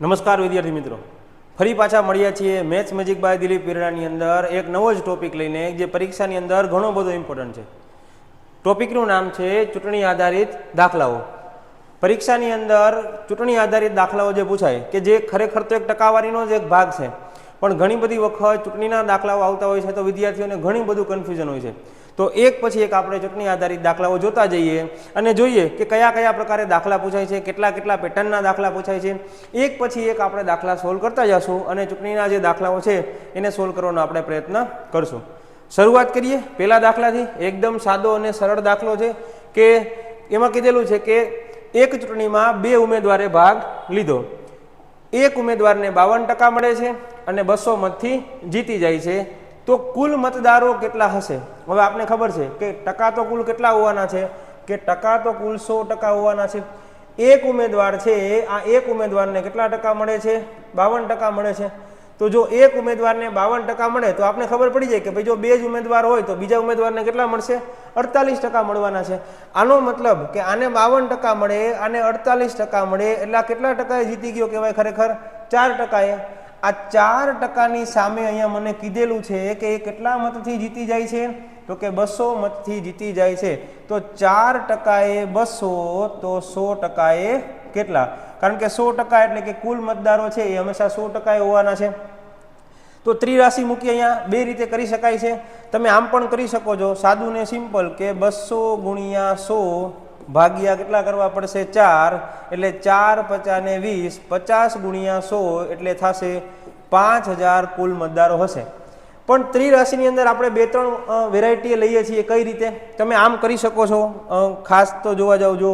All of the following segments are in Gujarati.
નમસ્કાર વિદ્યાર્થી મિત્રો, ફરી પાછા મળ્યા છીએ મેથ્સ મેજિક બાય દિલીપ પીરડાની અંદર એક નવો જ ટોપિક લઈને, જે પરીક્ષાની અંદર ઘણો બધો ઇમ્પોર્ટન્ટ છે. ટોપિકનું નામ છે ચૂંટણી આધારિત દાખલાઓ. પરીક્ષાની અંદર ચૂંટણી આધારિત દાખલાઓ જે પૂછાય કે જે ખરેખર તો એક ટકાવારીનો જ એક ભાગ છે, પણ ઘણી બધી વખત ચૂંટણીના દાખલાઓ આવતા હોય છે તો વિદ્યાર્થીઓને ઘણી બધું કન્ફ્યુઝન હોય છે. તો એક પછી એક આપણે ચૂંટણી આધારિત દાખલાઓ જોતા જઈએ અને જોઈએ કે કયા કયા પ્રકારે દાખલા પૂછાય છે, કેટલા કેટલા પેટર્નના દાખલા પૂછાય છે. એક પછી એક આપણે દાખલા સોલ્વ કરતા જશું અને ચૂંટણીના જે દાખલાઓ છે એને સોલ્વ કરવાનો આપણે પ્રયત્ન કરશું. શરૂઆત કરીએ પહેલા દાખલાથી. એકદમ સાદો અને સરળ દાખલો છે કે એમાં કીધેલું છે કે એક ચૂંટણીમાં બે ઉમેદવારે ભાગ લીધો. એક ઉમેદવારને 52% મળે છે અને 200 મતથી જીતી જાય છે. તો કુલ મતદારો કેટલા હશે? હવે આપને ખબર છે કે ટકા તો કુલ કેટલા હોવાના છે, કે ટકા તો કુલ 100% હોવાના છે. એક ઉમેદવાર છે, આ એક ઉમેદવારને કેટલા ટકા મળે છે? 52% મળે છે. તો જો એક ઉમેદવારને 52% મળે તો આપણે ખબર પડી જાય કે ભાઈ જો બે જ ઉમેદવાર હોય તો બીજા ઉમેદવારને કેટલા મળશે? 48% મળવાના છે. આનો મતલબ કે આને 52% મળે, આને 48% મળે, એટલે કેટલા ટકાએ જીતી ગયો કહેવાય? ખરેખર 4%. આ 4%ની સામે અહીંયા મને કીધેલું છે કે એ કેટલા મતથી જીતી જાય છે? તો કે 200 મતથી જીતી જાય છે. તો 4%એ 200, તો 100%એ કેટલા? કારણ કે 100% એટલે કે કુલ મતદારો છે એ હંમેશા 100% હોવાના છે. તો ત્રિરાશિ મૂકી અહીંયા બે રીતે કરી શકાય છે. તમે આમ પણ કરી શકો છો, સાદું ને સિમ્પલ, કે 200 ગુણ્યા 100 ભાગ્યા કેટલા કરવા પડશે? 4, એટલે 4 × 5 = 20, 50 ગુણ્યા 100 એટલે થશે 5000 કુલ મતદારો હશે. પણ ત્રિરાશિની અંદર આપણે બે ત્રણ વેરાયટી લઈએ છીએ. કઈ રીતે? તમે આમ કરી શકો છો. ખાસ તો જોવા જાવ, જો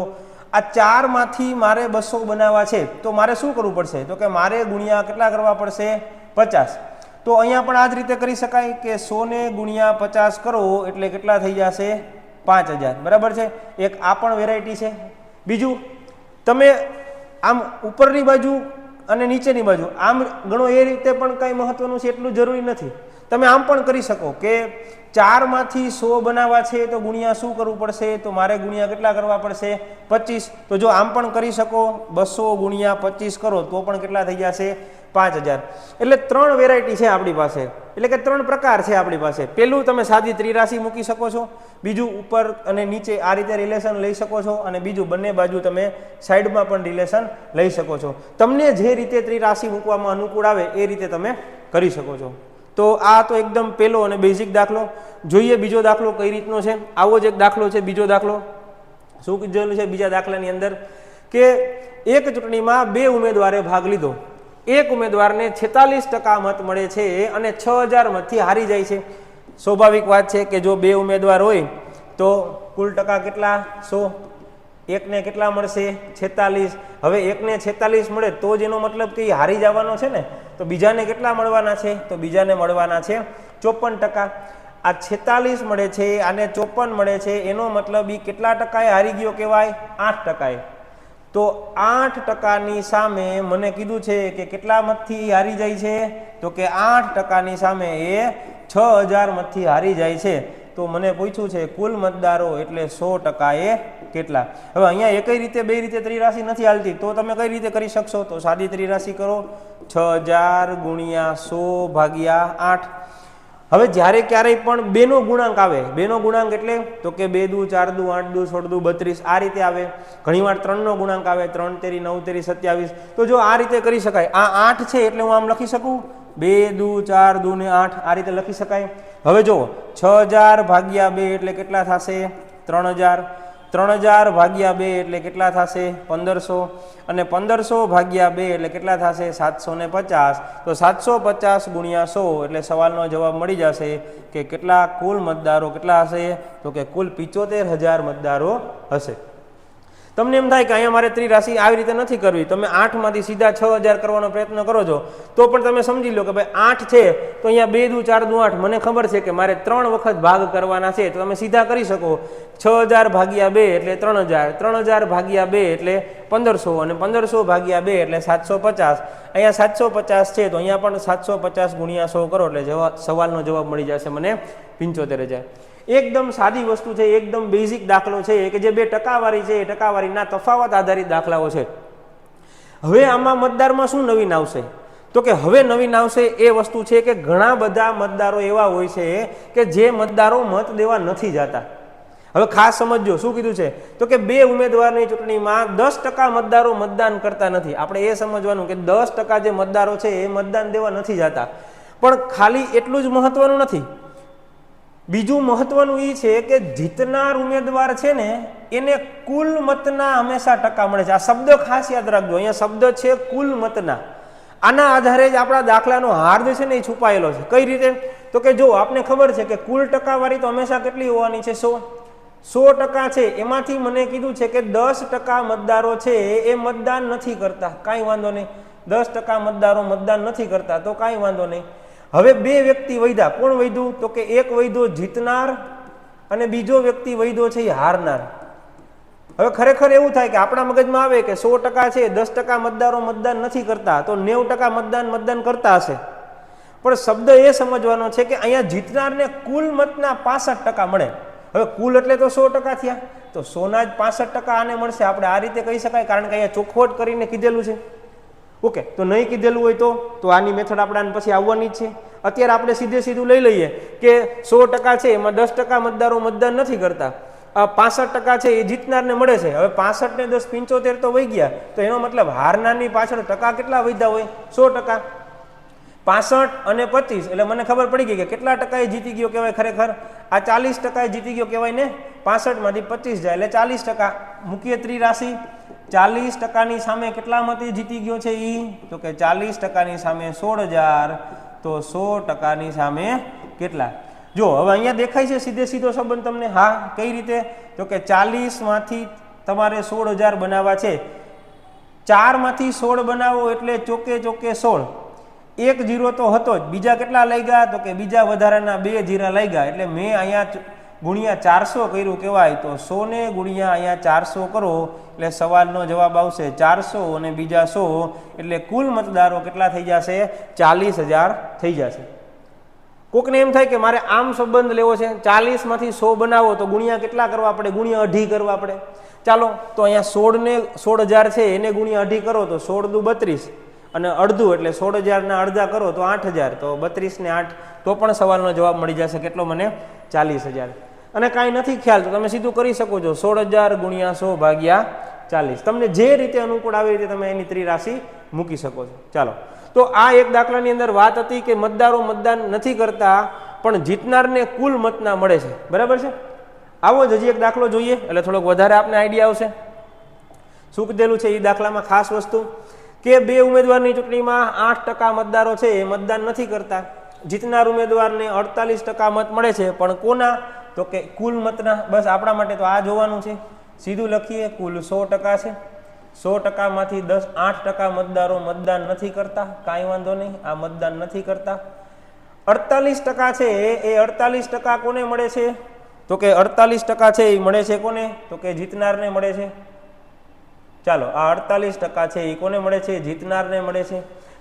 આ 4 માંથી મારે 200 બનાવવા છે તો મારે શું કરવું પડશે? તો કે મારે ગુણ્યા કેટલા કરવા પડશે? 50. તો અહીંયા પણ આ જ રીતે કરી શકાય કે 100 ને ગુણ્યા 50 કરો એટલે કેટલા થઈ જશે? 5000. બરાબર છે. એક આ પણ વેરાયટી છે. બીજું, તમે આમ ઉપરની બાજુ અને નીચેની બાજુ આમ ગણો, એ રીતે પણ કંઈ મહત્વનું છે એટલું જરૂરી નથી. તમે આમ પણ કરી શકો કે 4 માંથી 100 બનાવવા છે તો ગુણ્યા શું કરવું પડશે? તો મારે ગુણ્યા કેટલા કરવા પડશે? 25. તો જો આમ પણ કરી શકો, 200 ગુણ્યા 25 કરો તો પણ કેટલા થઈ જશે? 5000. એટલે 3 વેરાયટી છે આપણી પાસે, એટલે કે 3 પ્રકાર છે આપણી પાસે. પહેલું, તમે સાદી ત્રિરાશિ મૂકી શકો છો. બીજું, ઉપર અને નીચે આ રીતે રિલેશન લઈ શકો છો. અને બીજું, બંને બાજુ તમે સાઈડમાં પણ રિલેશન લઈ શકો છો. તમને જે રીતે ત્રિરાશિ મૂકવામાં અનુકૂળ આવે એ રીતે તમે કરી શકો છો. તો આ તો એકદમ પહેલો અને બેઝિક દાખલો. જોઈએ બીજો દાખલો કઈ રીતનો છે. આવો જ એક દાખલો છે બીજો દાખલો. શું કીધેલું છે બીજા દાખલાની અંદર? કે એક ચૂંટણીમાં બે ઉમેદવારે ભાગ લીધો. એક ઉમેદવારને 46% મત મળે છે અને 6000 મતથી હારી જાય છે. સ્વાભાવિક વાત છે કે જો બે ઉમેદવાર હોય તો કુલ ટકા કેટલા? 100. એકને કેટલા મળશે? 46. હવે એકને 46 મળે તો જ એનો મતલબ કે એ હારી જવાનો છે ને. તો બીજાને કેટલા મળવાના છે? તો બીજાને મળવાના છે 54%. આ 46 મળે છે, આને 54 મળે છે, એનો મતલબ એ કેટલા ટકાએ હારી ગયો કહેવાય? 8%. તો 8%ની સામે મને કીધું છે કે કેટલા મતથી હારી જાય છે? તો કે 8%ની સામે એ 6000 મતથી હારી જાય છે. તો મને પૂછ્યું છે કુલ મતદારો એટલે 100%એ કેટલા? હવે અહીંયા એકઈ રીતે બે રીતે ત્રિરાશિ નથી હાલતી, તો તમે કઈ રીતે કરી શકશો? તો સાદી ત્રિરાશિ કરો. 6000 ગુણ્યા 100 ભાગ્યા 8. હવે જ્યારે ક્યારેય પણ બેનો ગુણાંક આવે, બેનો ગુણાંક એટલે તો કે 2 દુ 4 દુ 8 દુ 16 દુ 32 આ રીતે આવે. ઘણીવાર 3નો ગુણાંક આવે, 3 તેરી 9 તેરી 27. તો જો આ રીતે કરી શકાય. આ 8 છે એટલે હું આમ લખી શકું, 2 દુ 4 દુ ને 8 આ રીતે લખી શકાય. હવે જુઓ, 6000 ભાગ્યા 2 એટલે કેટલા થશે? 3000. 3000 ભાગ્યા 2 એટલે કેટલા થશે? 1500. અને 1500 ભાગ્યા 2 એટલે કેટલા થશે? 750. તો 750 ગુણ્યા 100 એટલે સવાલનો જવાબ મળી જશે કે કેટલા કુલ મતદારો કેટલા હશે? તો કે કુલ 75000 મતદારો હશે. તમને એમ થાય કે અહીંયા મારે ત્રિરાશિ આવી રીતે નથી કરવી, તમે 8 માંથી સીધા 6000 કરવાનો પ્રયત્ન કરો છો તો પણ તમે સમજી લો કે ભાઈ 8 છે તો અહીંયા 2 દુ 4 દુ 8 મને ખબર છે કે મારે 3 વખત ભાગ કરવાના છે. તો તમે સીધા કરી શકો. 6000 ભાગ્યા 2 એટલે 3000, 3000 ભાગ્યા 2 એટલે 1500 અને 1500 ભાગ્યા 2 એટલે 750. અહીંયા 750 છે તો અહીંયા પણ 750 ગુણ્યા 100 કરો એટલે સવાલનો જવાબ મળી જશે મને 75000. એકદમ સાદી વસ્તુ છે, એકદમ બેઝિક દાખલો છે કે જે બે ટકાવારી છે એ ટકાવારીના તફાવત આધારિત દાખલાઓ છે. હવે આમાં મતદારમાં શું નવીન આવશે? તો કે હવે નવીન આવશે એ વસ્તુ છે કે ઘણા બધા મતદારો એવા હોય છે કે જે મતદારો મત દેવા નથી જતા. હવે ખાસ સમજજો શું કીધું છે, તો કે 2 ઉમેદવારની ચૂંટણીમાં 10% મતદારો મતદાન કરતા નથી. આપણે એ સમજવાનું કે 10% જે મતદારો છે એ મતદાન દેવા નથી જતા. પણ ખાલી એટલું જ મહત્વનું નથી, બીજું મહત્વનું એ છે કે જીતનાર ઉમેદવાર છે ને એને કુલ મતના હંમેશા ટકા મળે છે. આ શબ્દ ખાસ યાદ રાખજો, અહીંયા શબ્દ છે કુલ મતના. આના આધારે જ આપણા દાખલાનો હાર જે છે ને એ છુપાયેલો છે. કઈ રીતે? તો કે જો આપને ખબર છે કે કુલ ટકાવારી તો હંમેશા કેટલી હોવાની છે? 100% છે. એમાંથી મને કીધું છે કે 10% મતદારો છે એ મતદાન નથી કરતા, કાંઈ વાંધો નહીં. 10% મતદારો મતદાન નથી કરતા તો કાંઈ વાંધો નહીં. હવે 2 વ્યક્તિ વૈધા. કોણ વૈધું? તો કે એક વૈધો જીતનાર અને બીજો વ્યક્તિ વૈધો છે એ હારનાર. હવે ખરેખર એવું થાય કે આપણા મગજમાં આવે કે 100% છે, 10% મતદારો મતદાન નથી કરતા, તો 90% મતદાન કરતા હશે. પણ શબ્દ એ સમજવાનો છે કે અહીંયા જીતનારને કુલ મતના 65% મળે. હવે કુલ એટલે તો 100% થયા, તો 100ના જ 65% આને મળશે. આપણે આ રીતે કહી શકાય, કારણ કે અહીંયા ચોખવટ કરીને કીધેલું છે. ઓકે, તો નહીં કીધેલું હોય તો આની મેથડ આપણે આને પછી આવવાની જ છે. અત્યારે આપણે સીધું લઈ લઈએ કે 100% છે એમાં 10% મતદારો મતદાન નથી કરતા, 65% છે એ જીતનારને મળે છે. હવે 65 ને 10 75 તો વહી ગયા, તો એનો મતલબ હારનારની પાછળ ટકા કેટલા વધ્યા હોય? 100%. 65 અને 25 એટલે મને ખબર પડી ગઈ કે કેટલા ટકા એ જીતી ગયો કહેવાય. ખરેખર આ 40% એ જીતી ગયો કહેવાય ને. 65 માંથી 25 જાય એટલે 40%. મૂકીએ ત્રિરાશિ. 40%ની સામે કેટલા મતે જીતી ગયો છે ઈ? તો કે 40%ની સામે 16,000, તો 100%ની સામે કેટલા? જો હવે અહીંયા દેખાય છે સીધો સંબંધ તમને. હા, કઈ રીતે? તો કે 40 માંથી તમારે 16,000 બનાવવા છે. 4 માંથી 16 બનાવો એટલે ચોકે 16. 1 0 તો હતો જ, બીજા કેટલા લઈ ગયા? તો કે બીજા વધારાના 2 0 લઈ ગયા. એટલે મેં અહીંયા ગુણ્યા 400 કર્યું કહેવાય. તો 100 ને ગુણ્યા અહીંયા 400 કરો એટલે સવાલનો જવાબ આવશે 400 અને બીજા 100, એટલે કુલ મતદારો કેટલા થઈ જશે? 40,000 થઈ જશે. કોકને એમ થાય કે મારે આમ સંબંધ લેવો છે, 40 માંથી 100 બનાવો તો ગુણ્યા કેટલા કરવા પડે? ગુણ્યા 2.5 કરવા પડે. ચાલો તો અહીંયા 16 ને 16,000 છે એને ગુણ્યા 2.5 કરો તો 16 દુ 32 અને અડધું એટલે 16,000 ના અડધા કરો તો 8,000, તો 32 ને 8 તો પણ સવાલનો જવાબ મળી જશે. કેટલો મને? 40,000. અને કાંઈ નથી ખ્યાલ તો તમે સીધું કરી શકો છો 16,000 ગુણ્યા 100 ભાગ્યા 40. તમને જે રીતે અનુકૂળ આવે એ રીતે તમે એની ત્રિરાશિ મૂકી શકો છો. ચાલો, તો આ એક દાખલાની અંદર વાત હતી કે મતદારો મતદાન નથી કરતા પણ જીતનારને કુલ મતના મળે છે. બરાબર છે? આવો જ હજી એક દાખલો જોઈએ એટલે થોડોક વધારે આપને આઈડિયા આવશે. શું કીધેલું છે એ દાખલામાં? ખાસ વસ્તુ કે 2 ઉમેદવારની ચૂંટણીમાં 8% મતદારો છે એ મતદાન નથી કરતા. જીતનાર ઉમેદવારને 48% મત મળે છે, પણ કોના? તો કે કુલ મતના. બસ આપણા માટે તો આ જોવાનું છે. સીધું લખીએ, કુલ 100% છે. 100% માંથી 8% મતદારો મતદાન નથી કરતા, કાંઈ વાંધો નહીં, આ મતદાન નથી કરતા. 48% છે એ 48% કોને મળે છે? તો કે 48% છે એ મળે છે કોને? તો કે જીતનારને મળે છે. ચાલો, આ 48% છે એ કોને મળે છે? જીતનારને મળે છે.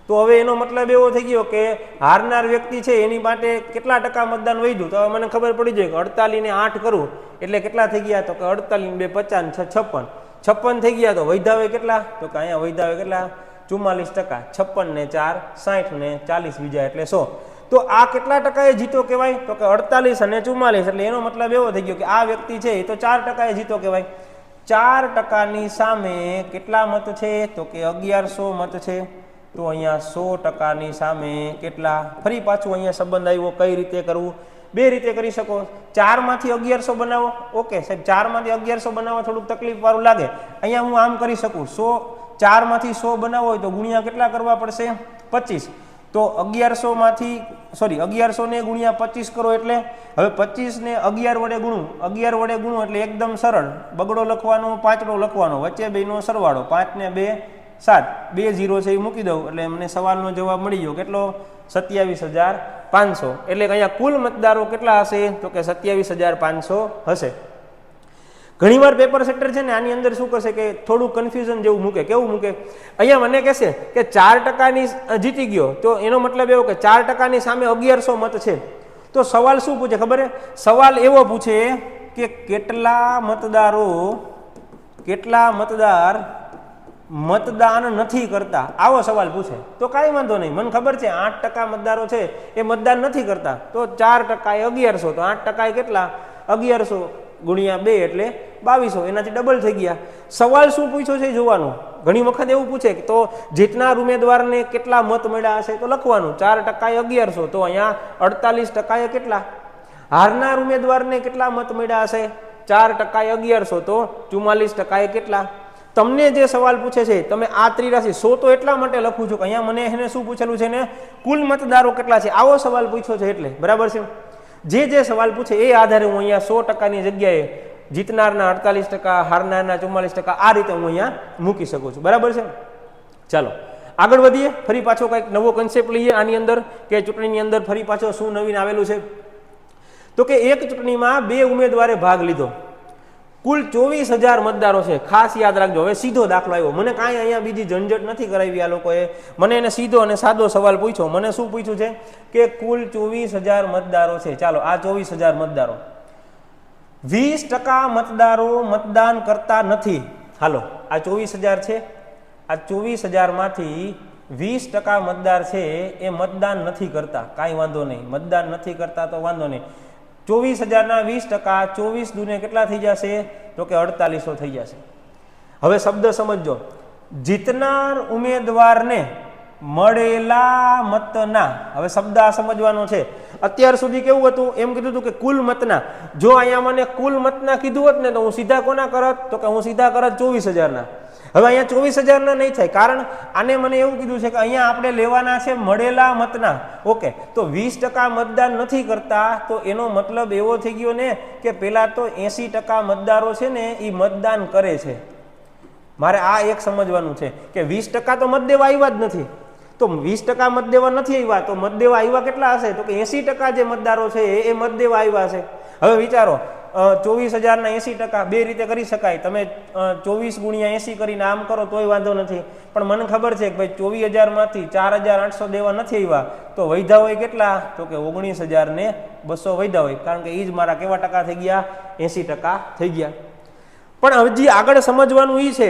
તો હવે એનો મતલબ એવો થઈ ગયો કે હારનાર વ્યક્તિ છે એની માટે કેટલા ટકા મતદાન વધ્યું? તો હવે મને ખબર પડી જાય કે 48 ને 8 કરું એટલે કેટલા થઈ ગયા? તો કે 48 ને 2 50, 56. 56 થઈ ગયા. તો વૈધાવે કેટલા? તો કે અહીંયા વૈધાવે કેટલા? 44%. 56 ને 4 60 ને 40 બીજા એટલે 100. તો આ કેટલા ટકાએ જીતો કહેવાય? તો કે 48 અને 44. એટલે એનો મતલબ એવો થઈ ગયો કે આ વ્યક્તિ છે એ તો 4% જીતો કહેવાય. 4%ની સામે કેટલા મત છે? તો કે 1100 મત છે. તો અહીંયા 100%ની સામે કેટલા? ફરી પાછું અહીંયા સંબંધ આવ્યો. કઈ રીતે કરવું? 2 રીતે કરી શકો. 4 માંથી 1100 બનાવો. ઓકે સાહેબ, 4 માંથી 1100 બનાવવા થોડુંક તકલીફ વાળું લાગે. અહીંયા હું આમ કરી શકું. 4 માંથી 100 બનાવવો હોય તો ગુણ્યા કેટલા કરવા પડશે? 25. તો 1100 ને ગુણ્યા 25 કરો એટલે હવે 25 ને 11 વડે ગુણું. 11 વડે ગુણું એટલે એકદમ સરળ. બગડો લખવાનો, પાંચડો લખવાનો, વચ્ચે બેનો સરવાળો. 5 ને 2 7, 2 0 છે એ મૂકી દઉં એટલે મને સવાલનો જવાબ મળી ગયો. કેટલો? 27,500. એટલે અહીંયા કુલ મતદારો કેટલા હશે? તો કે 27,500 હશે. ઘણીવાર પેપર સેક્ટર છે ને આની અંદર શું કરશે કે થોડું કન્ફ્યુઝન જેવું મૂકે. કેવું મૂકે? અહીંયા મને કહેશે કે 4%ની જીતી ગયો, તો એનો મતલબ એવો કે 4%ની સામે 1100 મત છે. તો સવાલ શું પૂછે ખબર? સવાલ એવો પૂછે કે કેટલા મતદાર મતદાન નથી કરતા, આવો સવાલ પૂછે તો કાંઈ વાંધો નહીં, મને ખબર છે 8% મતદારો છે એ મતદાન નથી કરતા, તો 4% એ 1100, તો 8% એ કેટલા 1100 ગુણ્યા 2 એટલે 2200, એનાથી ડબલ થઈ ગયા. સવાલ શું પૂછ્યો છે જોવાનું. ઘણી વખત એવું પૂછે કે તો જીતનાર ઉમેદવારને કેટલા મત મળ્યા હશે તો લખવાનું 4% એ 1100, તો અહીંયા 48% એ કેટલા, હારનાર ઉમેદવારને કેટલા મત મળ્યા હશે 4% એ 1100, તો 44% એ કેટલા. તમને જે સવાલ પૂછે છે તમે આ ત્રિરાશિ 100 તો એટલા માટે લખું છું કે અહીંયા મને એને શું પૂછેલું છે ને કુલ મતદારો કેટલા છે, આવો સવાલ પૂછ્યો છે એટલે, બરાબર છે. જે સવાલ પૂછે એ આધારે હું અહીંયા 100%ની જગ્યાએ જીતનારના 48%, હારનારના 44%, આ રીતે હું અહીંયા મૂકી શકું છું, બરાબર છે. ચાલો આગળ વધીએ, ફરી પાછો કંઈક નવો કન્સેપ્ટ લઈએ આની અંદર કે ચૂંટણીની અંદર ફરી પાછો શું નવીન આવેલું છે. તો કે એક ચૂંટણીમાં 2 ઉમેદવારે ભાગ લીધો, કુલ 24,000 મતદારો છે. ખાસ યાદ રાખજો, હવે સીધો દાખલો આવ્યો, મને કાંઈ અહીંયા બીજી ઝંઝટ નથી કરાવી આ લોકોએ, મને એને સીધો અને સાદો સવાલ પૂછ્યો. મને શું પૂછ્યું છે કે કુલ 24,000 મતદારો છે. ચાલો આ 24,000 મતદારો, 20% મતદારો મતદાન કરતા નથી. હાલો આ 24,000 છે, આ 24,000 માંથી 20% મતદાર છે એ મતદાન નથી કરતા, કાંઈ વાંધો નહીં, મતદાન નથી કરતા તો વાંધો નહીં. 24,000ના 20%, 24 દૂને કેટલા થઈ જશે તો કે 4800 થઈ જશે. હવે શબ્દ સમજજો, જીતનાર ઉમેદવારને મળેલા મતના, હવે શબ્દ આ સમજવાનો છે. અત્યાર સુધી કેવું હતું, એમ કીધું હતું કે કુલ મતના, જો અહીંયા મને કુલ મતના કીધું હોત ને તો હું સીધા કોના કરત તો કે હું સીધા કરત 24,000ના. હવે અહીંયા 24,000ના નહીં થાય, કારણ આને મને એવું કીધું છે કે અહીંયા આપણે લેવાના છે મળેલા મતના. ઓકે, તો 20% મતદાન નથી કરતા, તો એનો મતલબ એવો થઈ ગયો ને કે પેલા તો 80% મતદારો છે ને એ મતદાન કરે છે. મારે આ એક સમજવાનું છે કે 20% તો મત દેવા આવ્યા જ નથી, તો 20% મત દેવા નથી આવ્યા તો મત દેવા આવ્યા કેટલા હશે તો કે 80% જે મતદારો છે એ મત દેવા આવ્યા છે. હવે વિચારો 24,000ના 80%, બે રીતે કરી શકાય. તમે 24 ગુણ્યા 80 કરીને આમ કરો તોય વાંધો નથી, પણ મને ખબર છે કે ભાઈ 24,000માંથી 4,800 દેવા નથી આવ્યા, તો વૈધા હોય કેટલા તો કે 19,200 વૈધા હોય, કારણ કે એ જ મારા કેવા ટકા થઈ ગયા 80% થઈ ગયા. પણ હજી આગળ સમજવાનું એ છે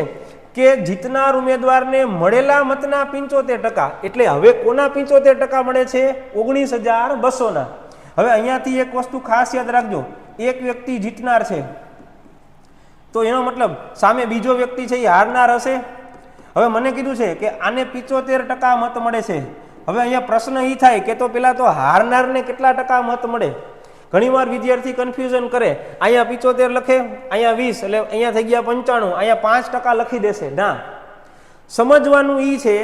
કે જીતનાર ઉમેદવારને મળેલા મતના 75%, એટલે હવે કોના 75% મળે છે 19,200ના. હવે અહીંયાથી એક વસ્તુ ખાસ યાદ રાખજો, એક વ્યક્તિ જીતનાર છે તો એનો મતલબ સામે બીજો વ્યક્તિ છે એ હારનાર હશે. હવે મને કીધું છે કે આને 75% મત મળે છે. હવે અહીંયા પ્રશ્ન એ થાય કે તો પેલા તો હારનારને કેટલા ટકા મત મળે. ઘણીવાર વિદ્યાર્થી કન્ફ્યુઝન કરે, અહીંયા 75 લખે, અહીંયા 20, એટલે અહીંયા થઈ ગયા 95, અહીંયા 5% લખી દેશે. ના, સમજવાનું એ છે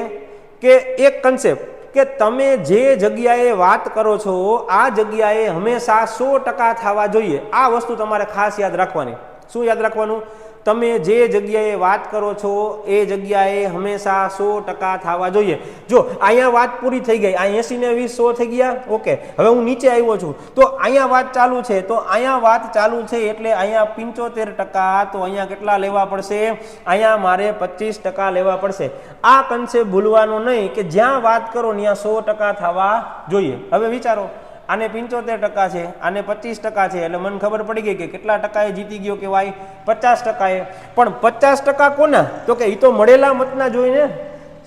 કે એક કન્સેપ્ટ કે તમે જે જગ્યાએ વાત કરો છો આ જગ્યાએ હંમેશા 100% થવા જોઈએ. આ વસ્તુ તમારે ખાસ યાદ રાખવાની. શું યાદ રાખવાનું? તમે જે જગ્યાએ વાત કરો છો એ જગ્યાએ હંમેશા 100% થવા જોઈએ. જો અહીંયા વાત પૂરી થઈ ગઈ, આ 80 ને 20 100 થઈ ગયા. ઓકે, હવે હું નીચે આવ્યો છું તો અહીંયા વાત ચાલુ છે, તો અહીંયા વાત ચાલુ છે એટલે અહીંયા 75%, તો અહીંયા કેટલા લેવા પડશે? અહીંયા મારે 25% લેવા પડશે. આ કન્સેપ્ટ ભૂલવાનો નહીં કે જ્યાં વાત કરો ત્યાં 100% થવા જોઈએ. હવે વિચારો, આને 75% છે, આને 25% છે, એટલે મને ખબર પડી ગઈ કે કેટલા ટકાએ જીતી ગયો કહેવાય 50%. પણ 50% કોના તો કે એ તો મળેલા મતના જોઈને,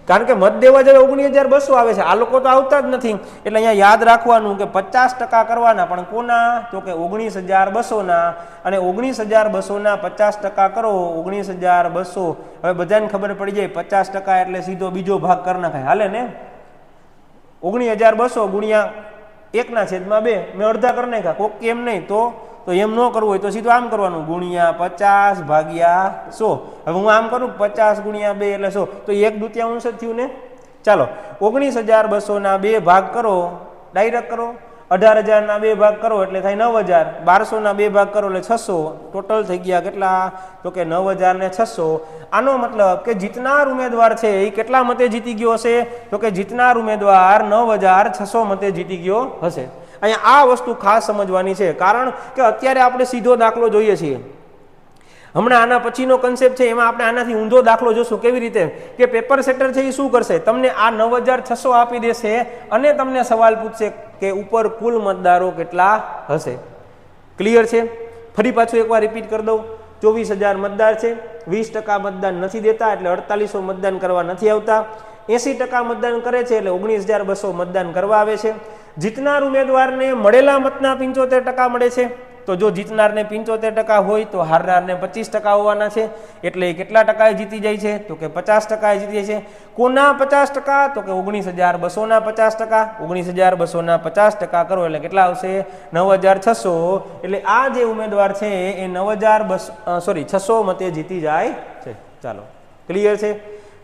કારણ કે મત દેવા જવે 19,200 આવે છે, આ લોકો તો આવતા જ નથી. એટલે અહીંયા યાદ રાખવાનું કે 50% કરવાના, પણ કોના તો કે 19,200ના, અને 19,200ના 50% કરો 19,200. હવે બધાને ખબર પડી જાય 50% એટલે સીધો બીજો ભાગ કરી નાખાય, હાલે ને? 19,200 ગુણ્યા 1/2, મેં અડધા કરી નાખ્યા. કોક એમ નહીં તો એમ ન કરવું હોય તો સીધું આમ કરવાનું, ગુણ્યા 50 ભાગ્યા 100. હવે હું આમ કરું 50 ગુણ્યા 2 એટલે 100, તો 1/2 જ થયું ને. ચાલો 19,200ના 2 ભાગ કરો, ડાયરેક્ટ કરો. 18,000ના 2 ભાગ કરો એટલે થાય 9,000. 1200ના 2 ભાગ કરો એટલે 600. ટોટલ થઈ ગયા કેટલા તો કે 9,600. આનો મતલબ કે જીતનાર ઉમેદવાર છે એ કેટલા મતે જીતી ગયો હશે તો કે જીતનાર ઉમેદવાર 9,600 મતે જીતી ગયો હશે. અહીંયા આ વસ્તુ ખાસ સમજવાની છે, કારણ કે અત્યારે આપણે સીધો દાખલો જોઈએ છીએ. હમણાં આના પછીનો કન્સેપ્ટ છે એમાં આપણે આનાથી ઊંધો દાખલો જોશું. કેવી રીતે કે પેપર સેટર છે એ શું કરશે, તમને આ 9,600 આપી દેશે અને તમને સવાલ પૂછશે કે ઉપર કુલ મતદારો કેટલા હશે. ક્લિયર છે? ફરી પાછું એકવાર રિપીટ કરી દઉં. 24,000 મતદાર છે, 20% મતદાન નથી દેતા એટલે 4800 મતદાન કરવા નથી આવતા, 80% મતદાન કરે છે એટલે 19,200 મતદાન કરવા આવે છે. જીતનાર ઉમેદવારને મળેલા મતના 75% મળે છે. તો જો જીતનારને 75% હોય તો હારનારને 25% હોવાના છે, એટલે કેટલા ટકાએ જીતી જાય છે? તો કે 50% જીતી જાય છે. કોના 50%? તો કે 19,200ના 50%. 19,200ના 50% કરો એટલે કેટલા આવશે? 9,600. એટલે આ જે ઉમેદવાર છે એ 600 મતે જીતી જાય છે. ચાલો, ક્લિયર છે?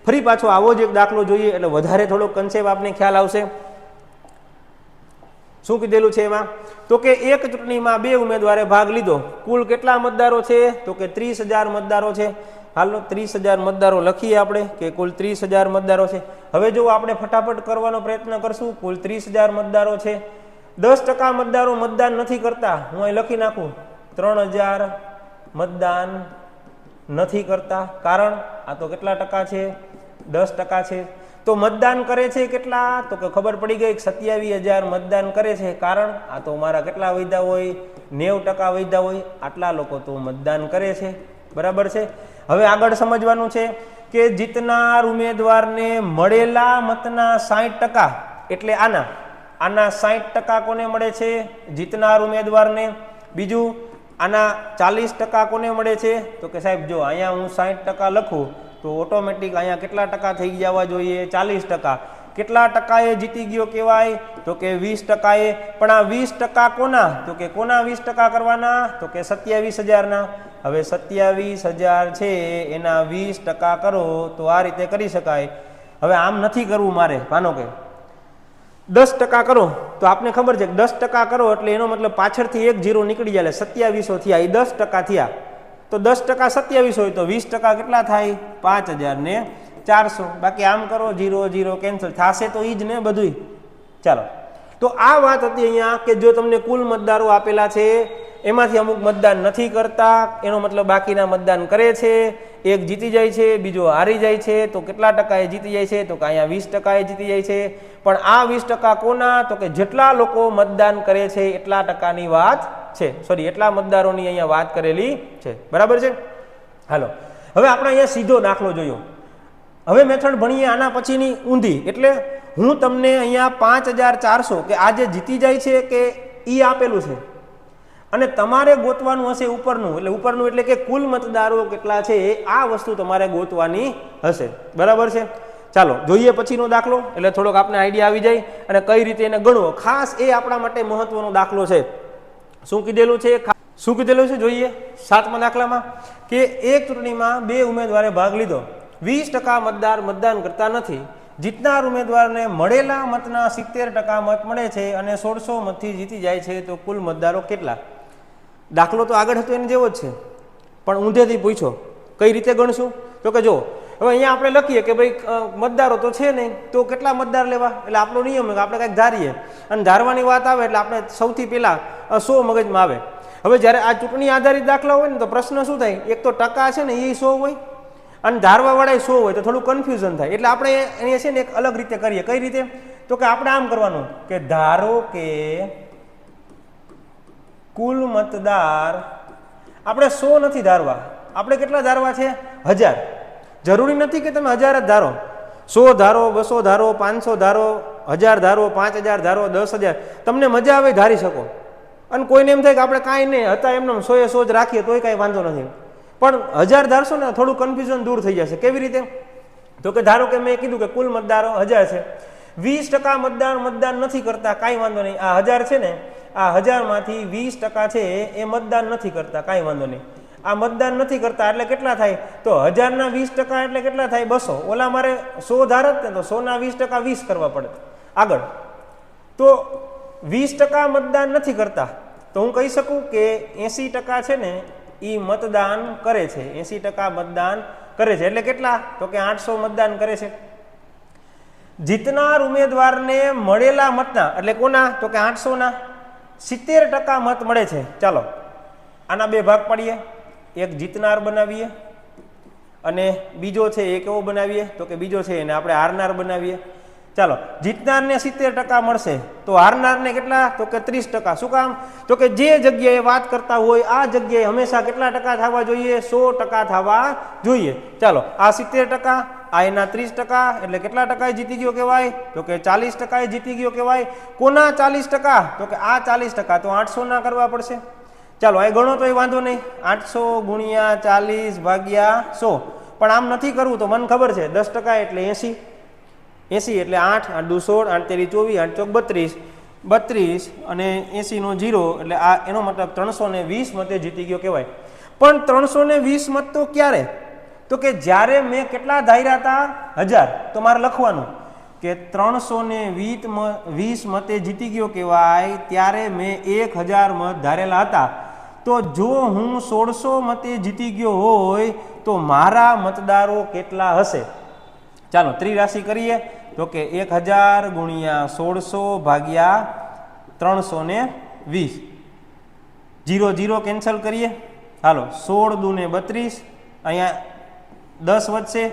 ફરી પાછો આવો જ એક દાખલો જોઈએ એટલે વધારે થોડો કન્સેપ્ટ આપને ખ્યાલ આવશે. શું કીધેલું છે એમાં? તો કે એક ચૂંટણીમાં 2 ઉમેદવારે ભાગ લીધો. કુલ કેટલા મતદારો છે? તો કે 30,000 મતદારો છે. હાલો 30,000 મતદારો લખીએ આપણે કે કુલ 30,000 મતદારો છે. હવે જો આપણે ફટાફટ કરવાનો પ્રયત્ન કરશું, કુલ 30,000 મતદારો છે. 10% મતદારો મતદાન નથી કરતા. હું અહીં લખી નાખું 3,000 મતદાન નથી કરતા. કારણ આ તો કેટલા ટકા છે? 10% છે. તો મતદાન કરે છે કેટલા? તો કે ખબર પડી ગઈ 27,000 મતદાન કરે છે. કારણ આ તો મારા કેટલા વૈધા હોય? 90% વૈધા હોય. આટલા લોકો તો મતદાન કરે છે. બરાબર છે. હવે આગળ સમજવાનું છે કે જીતનાર ઉમેદવારને મળેલા મતના 60%, એટલે આના 60% કોને મળે છે? જીતનાર ઉમેદવારને. બીજું આના 40% કોને મળે છે? તો કે સાહેબ જો અહીંયા હું 60% લખું તો ઓટોમેટિક અહીંયા કેટલા ટકા થઈ જવા જોઈએ? 40%. કેટલા ટકાએ જીતી ગયો કહેવાય? તો કે 20%એ. પણ આ 20% કોના? તો કે કોના 20% કરવાના? તો કે 27,000ના. હવે 27,000 છે એના 20% કરો તો આ રીતે કરી શકાય. હવે આમ નથી કરવું મારે, માનો કે 10% કરો તો આપને ખબર છે કે 10% કરો એટલે એનો મતલબ પાછળથી એક 0 નીકળી જાય એટલે 2700 થયા, એ 10% થયા. તો 10% 27 હોય તો 20% કેટલા થાય? 5,400. બાકી આમ કરો 0 0 કેન્સલ થશે તો ઈ જ ને બધું. ચાલો, તો આ વાત હતી અહીંયા કે જો તમને કુલ મતદારો આપેલા છે એમાંથી અમુક મતદાન નથી કરતા, એનો મતલબ બાકીના મતદાન કરે છે. એક જીતી જાય છે, બીજો હારી જાય છે. તો કેટલા ટકાએ જીતી જાય છે? તો કે અહીંયા 20%એ જીતી જાય છે. પણ આ 20% કોના? તો કે જેટલા લોકો મતદાન કરે છે એટલા ટકાની વાત છે. સોરી, એટલા મતદારોની અહીંયા વાત કરેલી છે. બરાબર છે. હાલો, હવે આપણે અહીંયા સીધો દાખલો જોયો. હવે મેથડ ભણીએ આના પછીની ઊંધી. એટલે હું તમને અહીંયા 5,400 કે આ જે જીતી જાય છે કે ઈ આપેલું છે અને તમારે ગોતવાનું હશે ઉપરનું. એટલે ઉપરનું એટલે કે કુલ મતદારો કેટલા છે આ વસ્તુ તમારે ગોતવાની હશે. બરાબર છે. ચાલો જોઈએ પછીનો દાખલો એટલે થોડોક આપણે આઈડિયા આવી જાય અને કઈ રીતે એને ગણવો. ખાસ એ આપણા માટે મહત્વનો દાખલો છે. શું કીધેલું છે? શું કીધેલું છે જોઈએ 7મા દાખલામાં કે એક ચૂંટણીમાં 2 ઉમેદવારે ભાગ લીધો. 20% મતદાર મતદાન કરતા નથી. જીતનાર ઉમેદવારને મળેલા મતના 70% મત મળે છે અને 1600 મતથી જીતી જાય છે. તો કુલ મતદારો કેટલા? દાખલો તો આગળ હતો એને જેવો જ છે પણ ઊંધેથી પૂછો કઈ રીતે ગણશું? તો કે જો હવે અહીંયા આપણે લખીએ કે ભાઈ મતદારો તો છે નહીં તો કેટલા મતદાર લેવા? એટલે આપણો નિયમ કે આપણે કંઈક ધારીએ અને ધારવાની વાત આવે એટલે આપણે સૌથી પહેલાં 100 મગજમાં આવે. હવે જ્યારે આ ચૂંટણી આધારિત દાખલા હોય ને તો પ્રશ્ન શું થાય? એક તો ટકા છે ને એ 100 હોય અને ધારવાવાળા 100 હોય તો થોડું કન્ફ્યુઝન થાય. એટલે આપણે એને છે ને એક અલગ રીતે કરીએ. કઈ રીતે? તો કે આપણે આમ કરવાનું કે ધારો કે કુલ મતદાર આપણે 100 નથી ધારવા, આપણે કેટલા ધારવા છે? 1000. જરૂરી નથી કે તમે 1000 જ ધારો. 100 ધારો, 200 ધારો, 500 ધારો, 1000 ધારો, 5000 ધારો, 10,000. તમને મજા આવે ધારી શકો. અને કોઈને એમ થાય કે આપણે કાંઈ નહીં હતા એમને 100 જ રાખીએ તોય કાંઈ વાંધો નથી. પણ 1000 ધારશો ને થોડું કન્ફ્યુઝન દૂર થઈ જશે. કેવી રીતે? તો કે ધારો કે મેં કીધું કે કુલ મતદારો 1000 છે. 20% મતદાન નથી કરતા, કાંઈ વાંધો નહીં. આ 1000 છે ને આ 1000માંથી 20% છે એ મતદાન નથી કરતા, કાંઈ વાંધો નહીં. આ મતદાન નથી કરતા એટલે કેટલા થાય? તો 1000ના 20% એટલે કેટલા થાય? 200. ઓલા મારે 100 ધારત ને તો 100ના 20% 20 કરવા પડે. આગળ તો 20% મતદાન નથી કરતા તો હું કહી શકું કે 80% છે ને એ મતદાન કરે છે. 80% મતદાન કરે છે એટલે કેટલા? તો કે 800 મતદાન કરે છે. જીતનાર ઉમેદવારને મળેલા મતના એટલે કોના? તો કે 800ના 70% મત મળે છે. ચાલો આના 2 ભાગ પાડીએ. એક જીતનાર બનાવીએ અને બીજો છે એ કેવો બનાવીએ? તો કે બીજો છે એને આપણે હારનાર બનાવીએ. ચાલો, જીતનારને 70% મળશે તો હારનારને કેટલા? તો કે 30%. શું કામ? તો કે જે જગ્યાએ વાત કરતા હોય આ જગ્યાએ હંમેશા કેટલા ટકા થવા જોઈએ? 100% થવા જોઈએ. ચાલો, આ 70%, આ એના 30%, એટલે કેટલા ટકા જીતી ગયો કહેવાય? તો કે 40% જીતી ગયો કહેવાય. કોના 40%? તો કે આ 40%, તો 800 ના કરવા પડશે. ચાલો, આ ગણો તો એ વાંધો નહીં. 800 ગુણ્યા 40 ભાગ્યા 100. પણ આમ નથી કરવું તો મને ખબર છે 10% એટલે 80. 80 એટલે 8, 8 દુ 16, 8 તેરી 24, 8 ચોક 32, 32 અને 80 નો 0 એટલે આ એનો મતલબ 320 મતે જીતી ગયો કહેવાય. પણ 320 મત તો ક્યારે? તો કે જ્યારે મેં કેટલા ધાર્યા હતા? 1000. તો મારે લખવાનું કે 320 મતે જીતી ગયો કહેવાય ત્યારે મેં 1000 મત ધારેલા હતા. તો જો હું 1600 મતે જીતી ગયો હોય તો મારા મતદારો કેટલા હશે? ચાલો, ત્રિરાશિ કરીએ તો કે 1000 ગુણ્યા 1600 ભાગ્યા 320. 0 0 કેન્સલ કરીએ. હાલો, 16 દુને 32, અહીંયા 10 વધશે,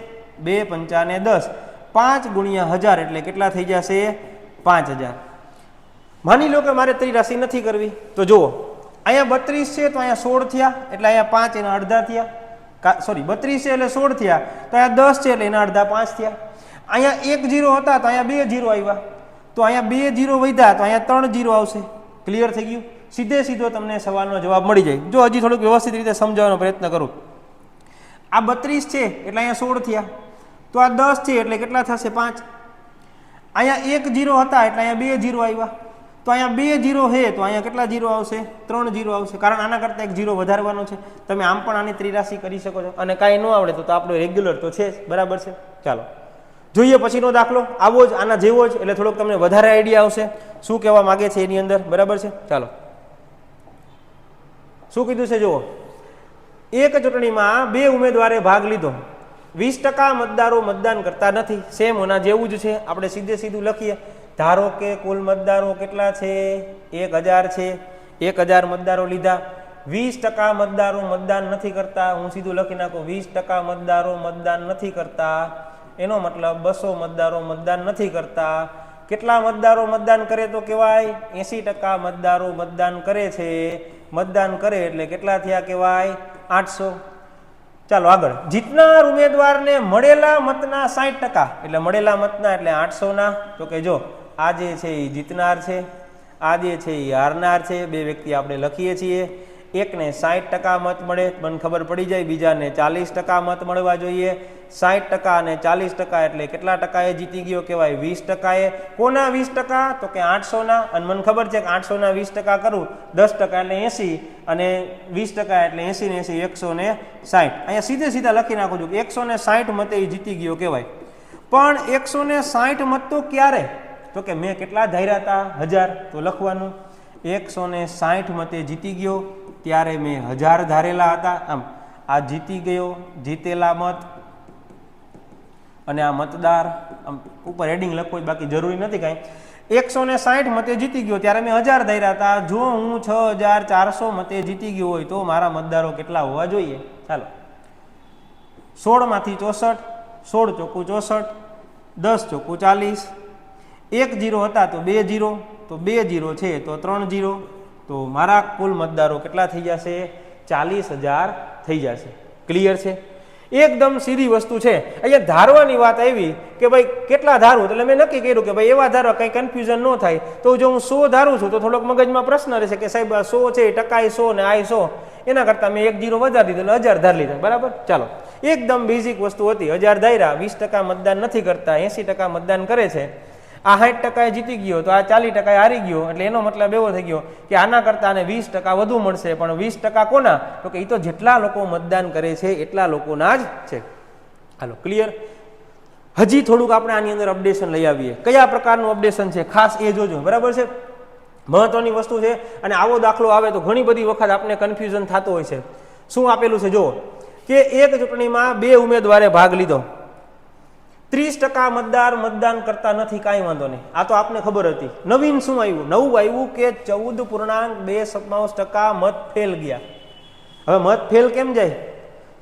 2 પંચાને 10, 5 ગુણ્યા 1000 એટલે કેટલા થઈ જશે? 5000. માની લો કે મારે ત્રિરાશિ નથી કરવી તો જુઓ, અહીંયા 32 છે તો અહીંયા 16 થયા એટલે અહીંયા 5 એના અડધા થયા. સોરી, 32 છે એટલે 16 થયા તો અહીંયા 10 છે એટલે એના અડધા 5 થયા. અહીંયા 1 0 હતા તો અહીંયા 2 0 આવ્યા, તો અહીંયા 2 0 વધ્યા તો અહીંયા 3 0 આવશે. ક્લિયર થઈ ગયું? સીધે સીધો તમને સવાલનો જવાબ મળી જાય. જો હજી થોડુંક વ્યવસ્થિત રીતે સમજાવવાનો પ્રયત્ન કરું. આ 32 છે એટલે અહીંયા 16 થયા, તો આ 10 છે એટલે કેટલા થશે? 5. અહીંયા 1 0 હતા એટલે અહીંયા 2 0 આવ્યા, તો અહીંયા 2 0 છે તો અહીંયા કેટલા 0 આવશે? 3 0 આવશે, કારણ આના કરતાં 1 0 વધારવાનો છે. તમે આમ પણ આની ત્રિરાશિ કરી શકો છો, અને કાંઈ ન આવડે તો આપણો રેગ્યુલર તો છે જ. બરાબર છે? ચાલો જોઈએ પછીનો દાખલો. આવો જ, આના જેવો જ, એટલે થોડોક તમને વધારે આઈડિયા આવશે શું કહેવા માગે છે એની અંદર. બરાબર છે? ચાલો, શું કીધું છે જુઓ. એક ચૂંટણીમાં 2 ઉમેદવારે ભાગ લીધો. 20% મતદારો મતદાન કરતા નથી. સેમ ઓના જેવું જ છે. આપણે સીધે સીધું લખીએ. ધારો કે કુલ મતદારો કેટલા છે? 1000 છે. 1000 મતદારો લીધા. 20% મતદારો મતદાન નથી કરતા. હું સીધું લખી નાખું, 20% મતદારો મતદાન નથી કરતા. એનો મતલબ 200 મતદારો મતદાન નથી કરતા. કેટલા મતદારો મતદાન કરે તો કહેવાય? 80% મતદારો મતદાન કરે છે. મતદાન કરે એટલે કેટલા થયા કહેવાય? 800. ચાલો આગળ. જીતનાર ઉમેદવારને મળેલા મતના 60%, એટલે મળેલા મતના એટલે 800 ના. તો કે જો આ જે છે એ જીતનાર છે, આ જે છે એ હારનાર છે. 2 વ્યક્તિ આપણે લખીએ છીએ. એકને 60% મત મળે, મને ખબર પડી જાય. બીજાને 40% મત મળવા જોઈએ. 60% અને 40% એટલે કેટલા ટકાએ જીતી ગયો કહેવાય? 20%. કોના 20%? તો કે 800 ના. અને મને ખબર છે કે 800 ના 20% કરું 10% એટલે 80, અને 20% એટલે 80 ને 80 160. અહીંયા સીધે સીધા લખી નાખું છું કે 160 મતે એ જીતી ગયો કહેવાય. પણ 160 મત તો ક્યારે? તો કે મેં કેટલા ધાર્યા હતા? 1000. તો લખવાનું 160 મતે જીતી ગયો ત્યારે મેં 1000 ધારેલા હતા. આમ આ જીતી ગયો, જીતેલા મત, અને આ મતદાર. આમ ઉપર હેડિંગ લખવું, બાકી જરૂરી નથી કાંઈ. 160 મતે જીતી ગયો ત્યારે મેં 1000 ધાર્યા હતા. જો હું 6400 મતે જીતી ગયો હોય તો મારા મતદારો કેટલા હોવા જોઈએ? ચાલો, 16 માંથી 64, 16 ચોખ્ખું 64, 10 ચોખ્ખું 40, 1 0 હતા તો 2 0, તો 2 0 છે તો 3 0, તો મારા કુલ મતદારો કેટલા થઈ જશે? 40000 થઈ જશે. ક્લિયર છે? એકદમ સીધી વસ્તુ છે. અહીંયા ધારવાની વાત આવી કે ભાઈ કેટલા ધારું, એટલે મેં નક્કી કર્યું કે ભાઈ એવા ધારો કંઈ કન્ફ્યુઝન ન થાય. તો જો હું 100 ધારું છું તો થોડોક મગજમાં પ્રશ્ન રહેશે કે સાહેબ 100 છે, ટકા 100 ને આ 100, એના કરતાં મેં 1 0 વધારી દીધો એટલે 1000 ધારી લીધા. બરાબર? ચાલો, એકદમ બેઝિક વસ્તુ હતી. 1000 ધાર્યા, 20% મતદાન નથી કરતા, 80% મતદાન કરે છે. આ 60% જીતી ગયો તો આ 40% હારી ગયો, એટલે એનો મતલબ એવો થઈ ગયો કે આના કરતાં આને 20% વધુ મળશે. પણ 20% કોના? તો કે એ તો જેટલા લોકો મતદાન કરે છે એટલા લોકોના જ છે. હાલો, ક્લિયર? હજી થોડુંક આપણે આની અંદર અપડેશન લઈ આવીએ. કયા પ્રકારનું અપડેશન છે ખાસ એ જોજો. બરાબર છે? મહત્વની વસ્તુ છે. અને આવો દાખલો આવે તો ઘણી બધી વખત આપણે કન્ફ્યુઝન થતું હોય છે. શું આપેલું છે જુઓ, કે એક ચૂંટણીમાં 2 ઉમેદવારે ભાગ લીધો. 30% મતદાર મતદાન કરતા નથી. કાંઈ વાંધો નહીં, આ તો આપને ખબર હતી. નવીન શું આવ્યું? નવું આવ્યું કે 14.2% મત ફેલ ગયા. હવે મત ફેલ કેમ જાય?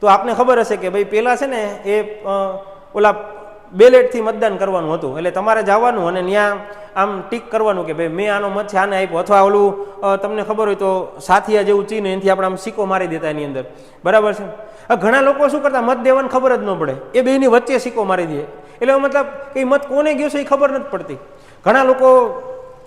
તો આપને ખબર હશે કે ભાઈ પેલા છે ને એ ઓલા બેલેટથી મતદાન કરવાનું હતું. એટલે તમારે જવાનું અને ત્યાં આમ ટીક કરવાનું કે ભાઈ મેં આનો મત છે આને આપ્યો, અથવા ઓલું તમને ખબર હોય તો સાથિયા જેવું ચીન એનાથી આપણે આમ સિક્કો મારી દેતા એની અંદર, બરાબર છે. ઘણા લોકો શું કરતા, મત દેવાની ખબર જ ન પડે, એ બેની વચ્ચે સિક્કો મારી દે. એટલે મતલબ કે મત કોને ગયો છે એ ખબર નથી પડતી. ઘણા લોકો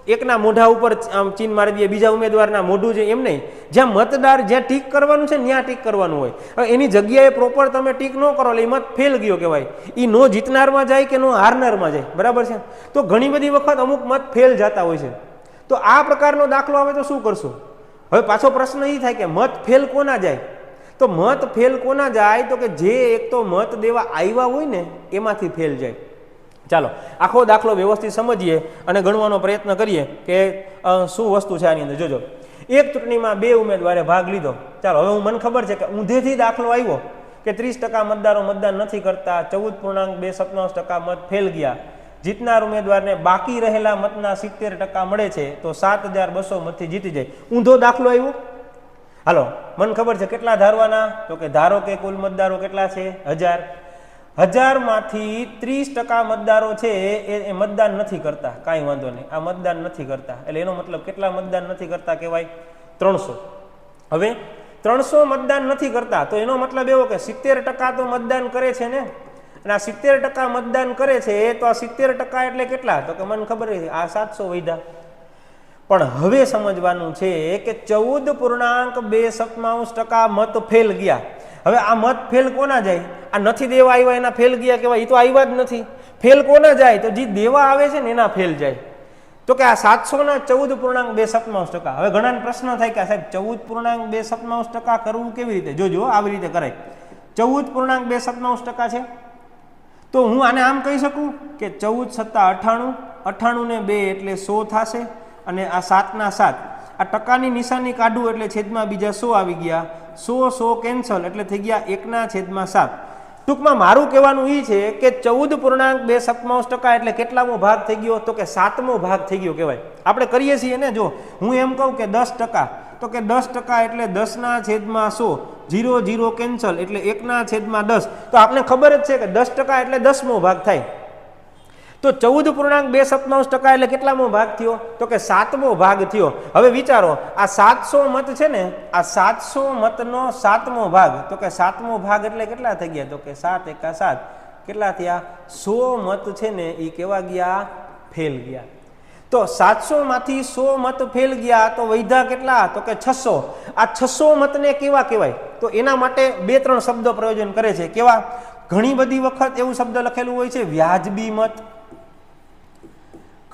એકના મોઢા ઉપર આમ ચીન મારી દે, બીજા ઉમેદવારના મોઢું છે, એમ નહીં. જ્યાં મતદાર જ્યાં ટીક કરવાનું છે ત્યાં ટીક કરવાનું હોય. હવે એની જગ્યાએ પ્રોપર તમે ટીક ન કરો એટલે એ મત ફેલ ગયો કહેવાય. એ નો જીતનારમાં જાય કે નો હારનારમાં જાય, બરાબર છે. તો ઘણી બધી વખત અમુક મત ફેલ જતા હોય છે. તો આ પ્રકારનો દાખલો આવે તો શું કરશું? હવે પાછો પ્રશ્ન એ થાય કે મત ફેલ કોના જાય? તો મત ફેલ કોના જાય? તો કે જે એક તો મત દેવા આવ્યા હોય ને એમાંથી ફેલ જાય. ચાલો આખો દાખલો વ્યવસ્થિત સમજીએ અને ગણવાનો પ્રયત્ન કરીએ કે શું વસ્તુ છે આની અંદર. જોજો, એક ચૂંટણીમાં 2 ઉમેદવારે ભાગ લીધો. ચાલો હવે મને ખબર છે કે ઊંધેથી દાખલો આવ્યો કે 30% મતદારો મતદાન નથી કરતા, 14.297% મત ફેલ ગયા, જીતનાર ઉમેદવારને બાકી રહેલા મતના 70% મળે છે, તો 7200 મતથી જીતી જાય. ઊંધો દાખલો આવ્યો. હાલો મને ખબર છે કેટલા ધારવાના? તો કે ધારો કે કુલ મતદારો કેટલા છે? 1000માંથી 30% મતદારો છે એ મતદાન નથી કરતા. કાંઈ વાંધો નહીં, આ મતદાન નથી કરતા એટલે એનો મતલબ કેટલા મતદાન નથી કરતા કહેવાય? 300. હવે 300 મતદાન નથી કરતા તો એનો મતલબ એવો કે 70% તો મતદાન કરે છે ને, અને આ 70% મતદાન કરે છે તો આ 70% એટલે કેટલા? તો કે મને ખબર છે આ 700 વૈધા. પણ હવે સમજવાનું છે કે 14.297% મત ફેલ ગયા. હવે આ મત ફેલ કોના જાય? આ નથી દેવા આવ્યા એના ફેલ ગયા કહેવાય? એ તો આવ્યા જ નથી. ફેલ કોના જાય? તો જે દેવા આવે છે ને એના ફેલ જાય. તો કે આ 700ના 14.297%. હવે ઘણાને પ્રશ્ન થાય કે સાહેબ 14.297% કરવું કેવી રીતે? જોજો આવી રીતે કરાય. 14.297% છે તો હું આને આમ કહી શકું કે 14 + 98, 98 ને 2 એટલે 100 થશે, અને આ 7 ના 7 આ ટકાની નિશાની કાઢું એટલે છેદમાં બીજા 100 આવી ગયા, 100 કેન્સલ એટલે થઈ ગયા 1/7. ટૂંકમાં મારું કહેવાનું એ છે કે 14.297% એટલે કેટલામો ભાગ થઈ ગયો? તો કે 7મો ભાગ થઈ ગયો કહેવાય. આપણે કરીએ છીએ ને, જો હું એમ કહું કે 10%, તો કે 10% એટલે 10/100, 0 0 કેન્સલ એટલે 1/10. તો આપણે ખબર જ છે કે 10% એટલે 10મો ભાગ થાય. તો 14.297% એટલે કેટલામો ભાગ થયો? તો કે 7મો ભાગ થયો. હવે વિચારો, આ 700 મત છે ને, આ 700 મતનો 7મો ભાગ, તો કે 7મો ભાગ એટલે કેટલા થઈ ગયા? તો કે 7 × 7 કેટલા થયા? 100 મત છે ને એ કેવા ગયા? ફેલ ગયા. તો 700માંથી 100 મત ફેલ ગયા તો વૈધા કેટલા? તો કે 600. આ 600 મતને કેવા કહેવાય? તો એના માટે 2-3 શબ્દો પ્રયોજન કરે છે. કેવા? ઘણી બધી વખત એવું શબ્દ લખેલું હોય છે વ્યાજબી મત,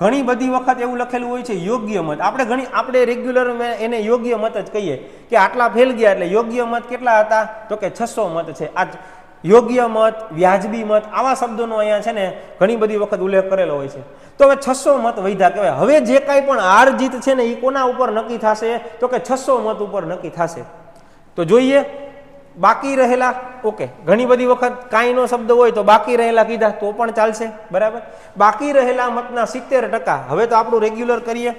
ઘણી બધી વખત એવું લખેલું હોય છે યોગ્ય મત. આપણે રેગ્યુલર એને યોગ્ય મત જ કહીએ કે આટલા ફેલ ગયા એટલે યોગ્ય મત કેટલા હતા? તો કે 600 મત છે. આ યોગ્ય મત, વ્યાજબી મત આવા શબ્દોનો અહીંયા છે ને ઘણી બધી વખત ઉલ્લેખ કરેલો હોય છે. તો હવે 600 મત વૈધા કહેવાય. હવે જે કાંઈ પણ હાર જીત છે ને એ કોના ઉપર નક્કી થશે? તો કે 600 મત ઉપર નક્કી થશે. તો જોઈએ બાકી રહેલા. ઓકે, ઘણી બધી વખત કાંઈનો શબ્દ હોય તો બાકી રહેલા કીધા તો પણ ચાલશે, બરાબર. બાકી રહેલા મતના 70%. હવે તો આપણું રેગ્યુલર કરીએ.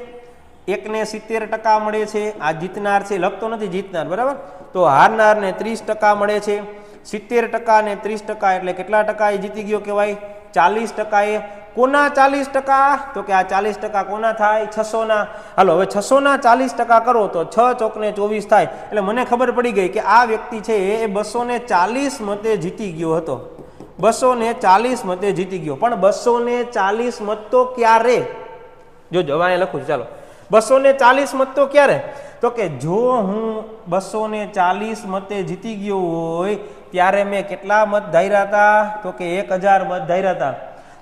એકને 70% મળે છે, આ જીતનાર છે, લખતો નથી જીતનાર, બરાબર. તો હારનારને 30% મળે છે. 70% ને 30% એટલે કેટલા ટકા એ જીતી ગયો કહેવાય? 40%. એ કોના 40%? તો કે આ 40% કોના થાય? 600ના. હાલો હવે 600ના 40% કરો તો 6 × 4 = 24 થાય. એટલે મને ખબર પડી ગઈ કે આ વ્યક્તિ છે એ 240 મતે જીતી ગયો હતો. 240 મતે જીતી ગયો. પણ 240 મત તો ક્યારે? જોજો હવે અહીંયા લખું છું. ચાલો, 240 મત તો ક્યારે? તો કે જો હું 240 મતે જીતી ગયો હોય ત્યારે મેં કેટલા મત ધાર્યા હતા? તો કે 1000 મત ધાર્યા હતા.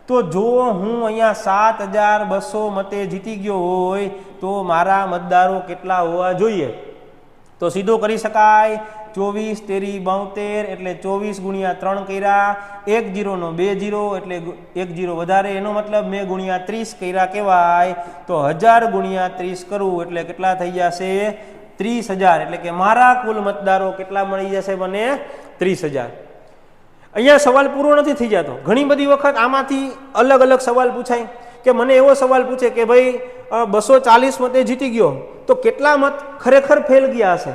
તો જો હું અહીંયા 7200 મતે જીતી ગયો હોય તો મારા મતદારો કેટલા હોવા જોઈએ? તો સીધો કરી શકાય. 24 તેરી 72 એટલે 24 × 3 કર્યા. 1 0 નો 2 0 એટલે 1 0 વધારે, એનો મતલબ મેં × 30 કર્યા કહેવાય. તો 1000 × 30 કરવું એટલે કેટલા થઈ જશે? 30000. એટલે કે મારા કુલ મતદારો કેટલા મળી જશે મને? 30000. અહીંયા સવાલ પૂરો નથી થઈ જતો. ઘણી બધી વખત આમાંથી અલગ અલગ સવાલ પૂછાય કે મને એવો સવાલ પૂછે કે ભાઈ 240 મતે જીતી ગયો તો કેટલા મત ખરેખર ફેલ ગયા હશે?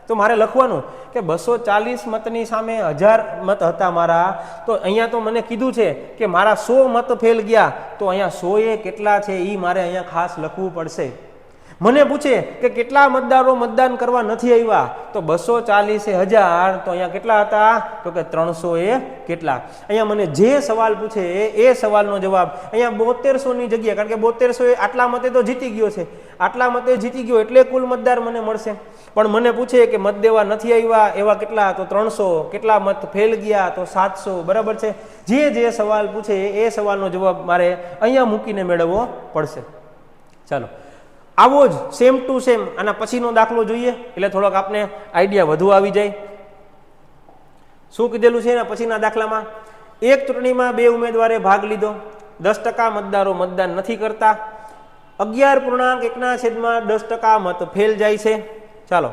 તો મારે લખવાનું કે 240 મતની સામે 1000 મત હતા મારા, તો અહીંયા તો મને કીધું છે કે મારા 100 મત ફેલ ગયા, તો અહીંયા 100 એ કેટલા છે એ મારે અહીંયા ખાસ લખવું પડશે. મને પૂછે કે કેટલા મતદારો મતદાન કરવા નથી આવ્યા, તો 240 એ 1000, તો અહીંયા કેટલા હતા, તો કે 300 એ કેટલા. અહીંયા મને જે સવાલ પૂછે એ સવાલનો જવાબ અહીંયા 7200 ની જગ્યા, કારણ કે 7200 એ આટલા મતે તો જીતી ગયો છે, આટલા મતે જીતી ગયો એટલે કુલ મતદાર મને મળશે. પણ મને પૂછે કે મત દેવા નથી આવ્યા એવા કેટલા, તો 300, કેટલા મત ફેલ ગયા, તો 700. બરાબર છે. જે સવાલ પૂછે એ સવાલનો જવાબ મારે અહીંયા મૂકીને મેળવવો પડશે. ચાલો, આવો જ સેમ ટુ સેમ આના પછીનો દાખલો જોઈએ એટલે થોડોક આપને આઈડિયા વધુ આવી જાય. શું કીધેલું છે એના પછીના દાખલામાં? એક ચૂંટણીમાં 2 ઉમેદવારે ભાગ લીધો, 10% મતદારો મતદાન નથી કરતા, 11.1/10% મત ફેલ જાય છે. ચાલો,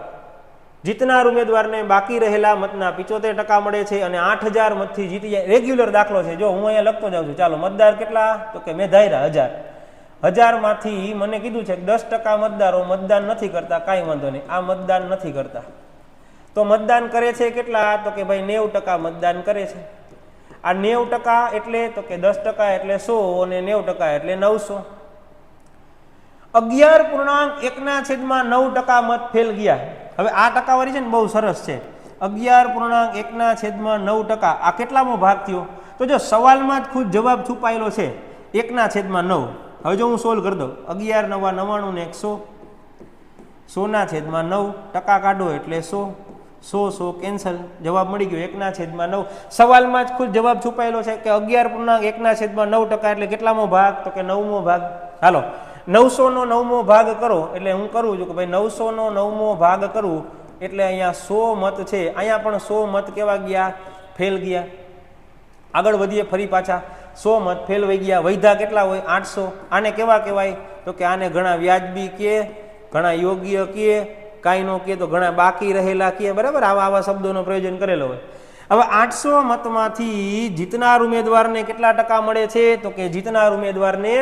જીતનાર ઉમેદવારને બાકી રહેલા મતના 75% મળે છે અને 8000 મતથી જીતી જાય. રેગ્યુલર દાખલો છે, જો હું અહીંયા લખતો જાઉં છું. ચાલો, મતદાર કેટલા, તો કે મેં ધાર્યા 1000 માંથી મને કીધું છે કે 10% મતદારો મતદાન નથી કરતા, કાંઈ વાંધો નહીં, આ મતદાન નથી કરતા. તો મતદાન કરે છે કેટલા, તો કે ભાઈ 90% મતદાન કરે છે. આ 90% એટલે, તો કે 10% એટલે 100 અને 90% એટલે 900. 11.1/9% મત ફેલ ગયા. હવે આ ટકાવારી છે ને બહુ સરસ છે. 11.1/9%, આ કેટલામો ભાગ થયો? તો જો સવાલમાં જ ખુદ જવાબ છુપાયેલો છે, 1/9. હવે જો હું સોલ્વ કરી દઉં, 11 × 9 = 100, 100/9, ટકા કાઢો એટલે 100, 100 કેન્સલ, જવાબ મળી ગયો 1/9. સવાલમાં જ ખુદ જવાબ છુપાયેલો છે કે 11.1/9% એટલે કેટલામો ભાગ, તો કે 9મો ભાગ. હાલો, 900 નો 9મો ભાગ કરો એટલે હું કરું છું કે ભાઈ 900 નો 9મો ભાગ કરું એટલે અહીંયા 100 મત છે, અહીંયા પણ 100 મત કેવા ગયા, ફેલ ગયા. આગળ વધીએ ફરી પાછા, 100 મત ફેલ વહી ગયા. વૈધા કેટલા હોય, 800. આને કેવા કહેવાય, તો કે આને ઘણા વ્યાજબી કે, ઘણા યોગ્ય કે, કાંઈ નો કે, તો ઘણા બાકી રહેલા કે. બરાબર, આવા શબ્દોનો પ્રયોજન કરેલો હોય. હવે 800 મતમાંથી જીતનાર ઉમેદવારને કેટલા ટકા મળે છે, તો કે જીતનાર ઉમેદવારને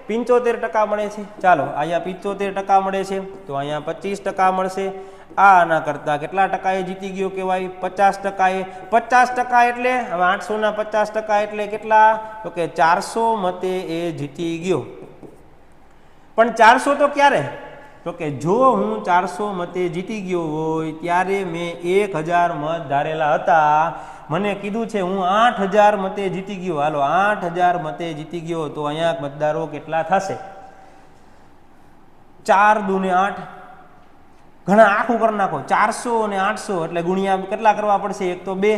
75% મળે છે. ચાલો, અહીંયા 75% મળે છે, તો અહીંયા 25% મળશે. આના કરતા કેટલા ટકા એ જીતી ગયો કહેવાય, 50%. એ 50% એટલે, હવે 800 ના 50% એટલે કેટલા, તો કે 400 મતે એ જીતી ગયો. પણ 400 તો ક્યારે, તો કે જો હું 400 મતે જીતી ગયો હોય ત્યારે મેં 1000 મત ધારેલા હતા. મને કીધું છે હું 8000 મતે જીતી ગયો. હાલો, 8000 મતે જીતી ગયો, તો અહીંયા મતદારો કેટલા થશે? 4 × 2 = 8. ઘણા આખું કરી નાખો, 400 અને 800 એટલે ગુણ્યા કેટલા કરવા પડશે? એક તો 2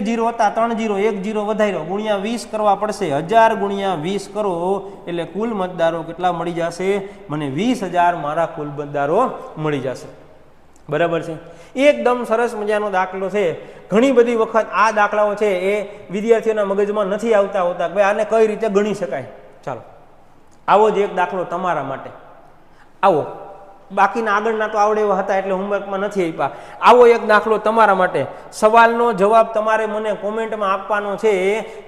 0 હતા, 3 0, 1 0 વધાર્યો, ગુણ્યા 20 કરવા પડશે. 1000 × 20 કરો એટલે કુલ મતદારો કેટલા મળી જશે? મને 20000 મારા કુલ મતદારો મળી જશે. બરાબર છે. એકદમ સરસ મજાનો દાખલો છે. ઘણી બધી વખત આ દાખલાઓ છે એ વિદ્યાર્થીઓના મગજમાં નથી આવતા હોતા, ભાઈ આને કઈ રીતે ગણી શકાય. ચાલો, આવો જ એક દાખલો તમારા માટે. આવો, બાકીના આગળના તો આવડે એવા હતા એટલે હોમવર્કમાં નથી આપ્યા. આવો એક દાખલો તમારા માટે. સવાલનો જવાબ તમારે મને કોમેન્ટમાં આપવાનો છે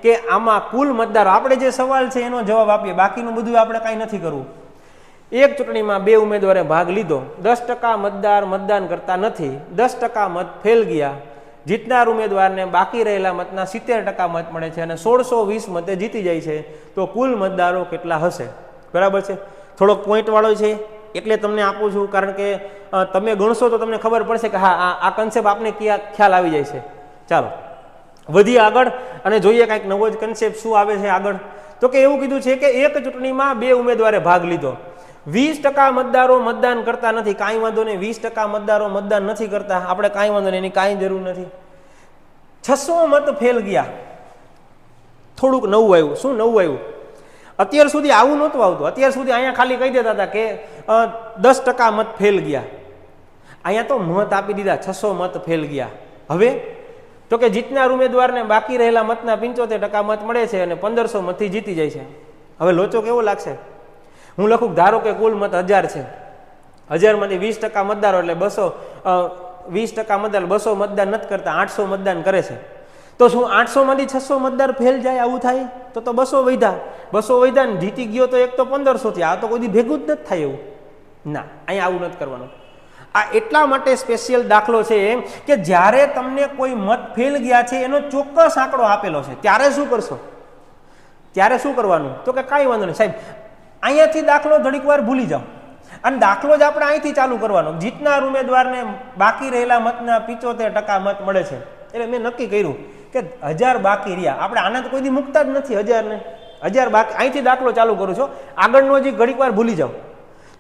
કે આમાં કુલ મતદારો, આપણે જે સવાલ છે એનો જવાબ આપીએ, બાકીનું બધું આપણે કાંઈ નથી કરવું. એક ચૂંટણીમાં 2 ઉમેદવારે ભાગ લીધો, 10% મતદાર મતદાન કરતા નથી, 10% મત ફેલ ગયા. જીતનાર ઉમેદવારને બાકી રહેલા મતના 70% મત મળે છે અને 1620 મતે જીતી જાય છે. તો કુલ મતદારો કેટલા હશે? બરાબર છે. થોડોક પોઈન્ટ વાળો છે એટલે તમને આપું છું, કારણ કે તમે ગણશો તો તમને ખબર પડશે કે હા આ કન્સેપ્ટ આપને ખ્યાલ આવી જાય છે. ચાલો વધીએ આગળ અને જોઈએ કાંઈક નવો જ કન્સેપ્ટ શું આવે છે આગળ. તો કે એવું કીધું છે કે એક ચૂંટણીમાં 2 ઉમેદવારે ભાગ લીધો, 20% મતદારો મતદાન કરતા નથી. કાંઈ વાંધો નહીં, 20% મતદારો મતદાન નથી કરતા, આપણે કાંઈ વાંધો નહીં, એની કાંઈ જરૂર નથી. 600 મત ફેલ ગયા. થોડુંક નવું આવ્યું. શું નવું આવ્યું? અત્યાર સુધી આવું નહોતું આવતું. અત્યાર સુધી અહીંયા ખાલી કહી દેતા હતા કે 10% મત ફેલ ગયા. અહીંયા તો મત આપી દીધા, 600 મત ફેલ ગયા. હવે તો કે જીતનાર ઉમેદવારને બાકી રહેલા મતના 75% મત મળે છે અને 1500 મતથી જીતી જાય છે. હવે લોચો કેવો લાગશે? હું લખું, ધારો કે કુલ મત 1000 છે, 1000 માંથી 20% મતદારો એટલે 20% મતદાર 200 મતદાન નથી કરતા, 800 મતદાન કરે છે. તો શું 800 માંથી 600 મતદાર ફેલ જાય? આવું થાય તો 200 વધ્યા. 200 વધ્યા ને જીતી ગયો તો એક તો 1500 થી. આ તો કોઈ દી ભેગું જ નથી થાય એવું. ના, અહીંયા આવું નથી કરવાનું. આ એટલા માટે સ્પેશિયલ દાખલો છે કે જ્યારે તમને કોઈ મત ફેલ ગયા છે એનો ચોક્કસ આંકડો આપેલો છે ત્યારે શું કરશો, ત્યારે શું કરવાનું? તો કે કાંઈ વાંધો નહીં સાહેબ, અહીંયાથી દાખલો ઘડીક વાર ભૂલી જાઓ અને દાખલો જ આપણે અહીંથી ચાલુ કરવાનો. જીતનાર ઉમેદવારને બાકી રહેલા મતના 75% મત મળે છે. એટલે મેં નક્કી કર્યું કે 1000 બાકી રહ્યા. આપણે આના તો કોઈ દી મૂકતા જ નથી 1000 બાકી. અહીંથી દાખલો ચાલુ કરું છું, આગળનો હજી ઘડીક વાર ભૂલી જાઓ.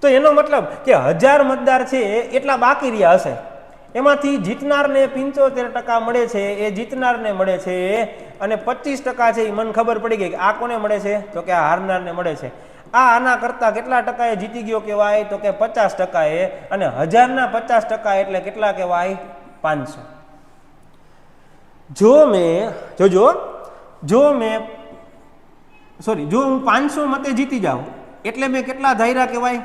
તો એનો મતલબ કે 1000 મતદાર છે એટલા બાકી રહ્યા હશે, એમાંથી જીતનારને 75% મળે છે, એ જીતનારને મળે છે, અને 25% છે એ મને ખબર પડી ગઈ કે આ કોને મળે છે, તો કે આ હારનારને મળે છે. આના કરતા કેટલા ટકાએ જીતી ગયો કહેવાય, તો કે 50%. અને 1000ના 50% એટલે કેટલા કહેવાય? 500. જો હું 500 મતે જીતી જાઉં એટલે મેં કેટલા ધાર્યા કહેવાય?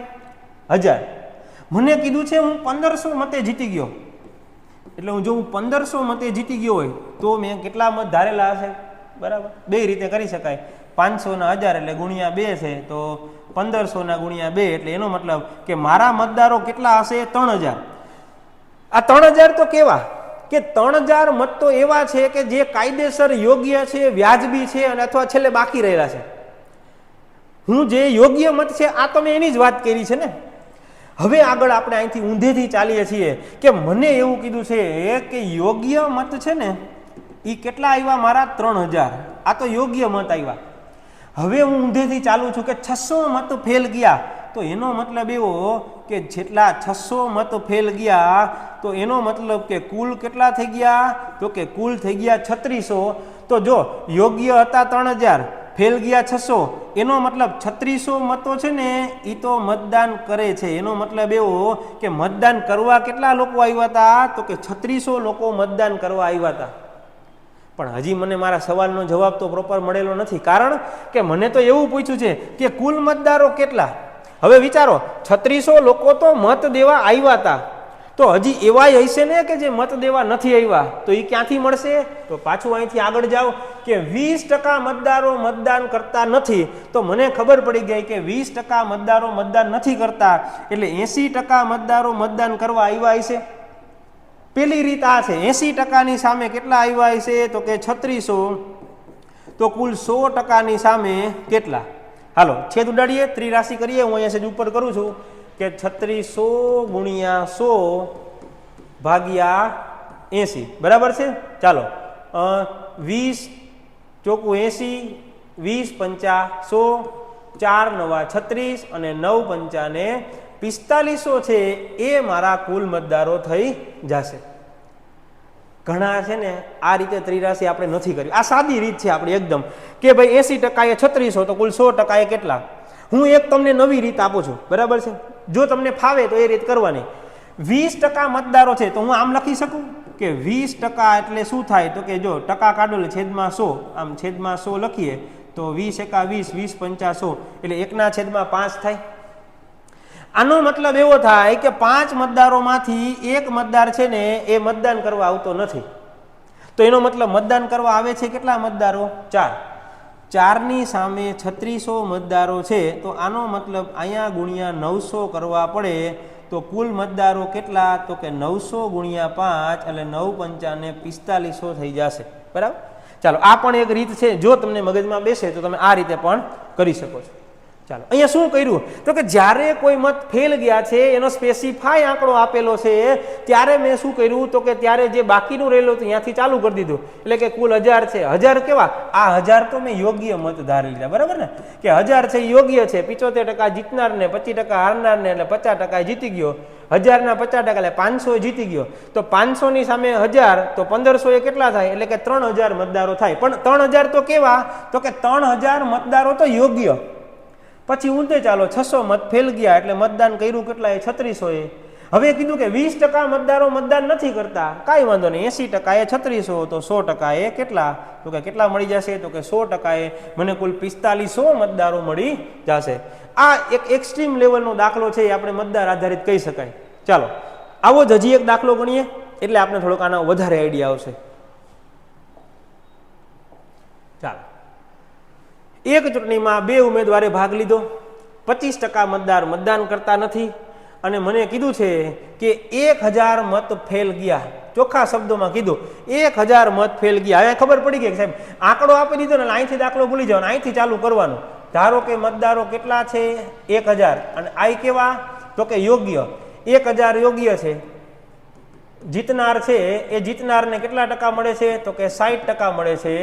1000. મને કીધું છે હું 1500 મતે જીતી ગયો, એટલે જો હું 1500 મતે જીતી ગયો હોય તો મેં કેટલા મત ધારેલા હશે? બરાબર, બે રીતે કરી શકાય. 500 ના 1000 એટલે ગુણ્યા 2 છે, તો 1500 ના ગુણ્યા 2 એટલે એનો મતલબ કે મારા મતદારો કેટલા હશે? 3000. આ 3000 તો કેવા કે 3000 મત તો એવા છે કે જે કાયદેસર યોગ્ય છે, વ્યાજબી છે, અને અથવા છેલ્લે બાકી રહેલા છે. હું જે યોગ્ય મત છે આ તો મેં એની જ વાત કરી છે ને. હવે આગળ આપણે અહીંથી ઊંધેથી ચાલીએ છીએ કે મને એવું કીધું છે કે યોગ્ય મત છે ને એ કેટલા આવ્યા મારા? 3000. આ તો યોગ્ય મત આવ્યા. હવે હું ઊંધેથી ચાલું છું કે 600 મત ફેલ ગયા, તો એનો મતલબ એવો કે જેટલા 600 મત ફેલ ગયા તો એનો મતલબ કે કુલ કેટલા થઈ ગયા? તો કે કુલ થઈ ગયા 3600. તો જો યોગ્ય હતા 3000, ફેલ ગયા 600, એનો મતલબ 3600 મતો છે ને એ તો મતદાન કરે છે. એનો મતલબ એવો કે મતદાન કરવા કેટલા લોકો આવ્યા હતા? તો કે 3600 લોકો મતદાન કરવા આવ્યા હતા. પણ હજી મને મારા સવાલનો જવાબ તો પ્રોપર મળેલો નથી, કારણ કે મને તો એવું પૂછ્યું છે કે કુલ મતદારો કેટલા. હવે વિચારો, 3600 લોકો તો મત દેવા આવ્યા હતા, તો હજી એવાય હશે ને કે જે મત દેવા નથી આવ્યા, તો એ ક્યાંથી મળશે? તો પાછું અહીંથી આગળ જાઓ કે 20% મતદારો મતદાન કરતા નથી, તો મને ખબર પડી ગઈ કે 20% મતદારો મતદાન નથી કરતા, એટલે 80% મતદારો મતદાન કરવા આવ્યા હશે. પેલી રીત આ છે, 80%ની સામે કેટલા આવ્યા હશે? તો કે 3600. તો કુલ 100%ની સામે કેટલા? હાલો છેદ ઉડાડીએ, ત્રિરાશિ કરીએ. હું અહીંયા સેજ ઉપર કરું છું કે 3600 ગુણ્યા 100 ભાગ્યા 80, બરાબર છે. ચાલો 20 ચોકું 80, 20 પંચા 100, 4 નવા 36 અને 9 પંચાને 4500 છે એ મારા કુલ મતદારો થઈ જશે. ઘણા છે ને આ રીતે ત્રિરાશિ આપણે નથી કરી. આ સાદી રીત છે આપણી એકદમ કે ભાઈ 80% એ 3600 તો કુલ 100% એ કેટલા. હું એક તમને નવી રીત આપું છું, બરાબર છે. જો તમને ફાવે તો એ રીત કરવાની. 20% મતદારો છે તો હું આમ લખી શકું કે 20% એટલે શું થાય? તો કે જો ટકા કાઢો એટલે છેદમાં 100, આમ છેદમાં 100 લખીએ તો 20 એકા 20, 20 પંચા 100 એટલે 1/5 થાય. આનો મતલબ એવો થાય કે 5 મતદારોમાંથી એક મતદાર છે ને એ મતદાન કરવા આવતો નથી. તો એનો મતલબ મતદાન કરવા આવે છે કેટલા મતદારો? 4. 4ની સામે 3600 મતદારો છે, તો આનો મતલબ અહીંયા ગુણ્યા 900 કરવા પડે, તો કુલ મતદારો કેટલા? તો કે 900 ગુણ્યા 5 એટલે 9 પંચાને 4500 થઈ જશે. બરાબર. ચાલો આ પણ એક રીત છે, જો તમને મગજમાં બેસે તો તમે આ રીતે પણ કરી શકો છો. ચાલો અહીંયા શું કર્યું? તો કે જ્યારે કોઈ મત ફેલ ગયા છે એનો સ્પેસિફાઈ આંકડો આપેલો છે, ત્યારે મેં શું કર્યું? તો કે ત્યારે જે બાકીનું રહેલું હતું ત્યાંથી ચાલુ કરી દીધું. એટલે કે કુલ 1000 છે. 1000 કેવા? આ 1000 તો મેં યોગ્ય મત ધારી લીધા, બરાબર ને? કે 1000 છે યોગ્ય છે, 75% જીતનારને, 25% હારનારને, એટલે 50% જીતી ગયો. 1000ના 50% એટલે 500 જીતી ગયો. તો 500ની સામે 1000 તો 1500 એ કેટલા થાય? એટલે કે 3000 મતદારો થાય. પણ 3000 તો કેવા? તો કે 3000 મતદારો તો યોગ્ય. પછી ઊંધે ચાલો 600 મત ફેલ ગયા એટલે મતદાન કર્યું કેટલા? 3600 એ. હવે કીધું કે 20% મતદારો મતદાન નથી કરતા, કાંઈ વાંધો નહીં, 80% એ 3600 તો 100% એ કેટલા? તો કે કેટલા મળી જશે? તો કે 100% એ મને કુલ 4500 મતદારો મળી જશે. આ એક એક્સ્ટ્રીમ લેવલનો દાખલો છે, એ આપણે મતદાર આધારિત કહી શકાય. ચાલો આવો જ હજી એક દાખલો ગણીએ એટલે આપણે થોડોક આનો વધારે આઈડિયા આવશે. ચાલો, એક ચૂંટણીમાં 2 ઉમેદવારે ભાગ લીધો, 25% મતદાર મતદાન કરતા નથી અને મને કીધું છે કે 1000 મત ફેલ ગયા, ચોખ્ખા શબ્દોમાં કીધું 1000 મત ફેલ ગયા. હવે ખબર પડી ગઈ કે સાહેબ આંકડો આપી દીધો ને અહીંથી દાખલો ભૂલી જવાનો, અહીંથી ચાલુ કરવાનું. ધારો કે મતદારો કેટલા છે 1000 અને આઈ કેવા તો કે યોગ્ય, 1000 યોગ્ય છે. જીતનાર છે એ જીતનારને કેટલા ટકા મળે છે તો કે 60% મળે છે.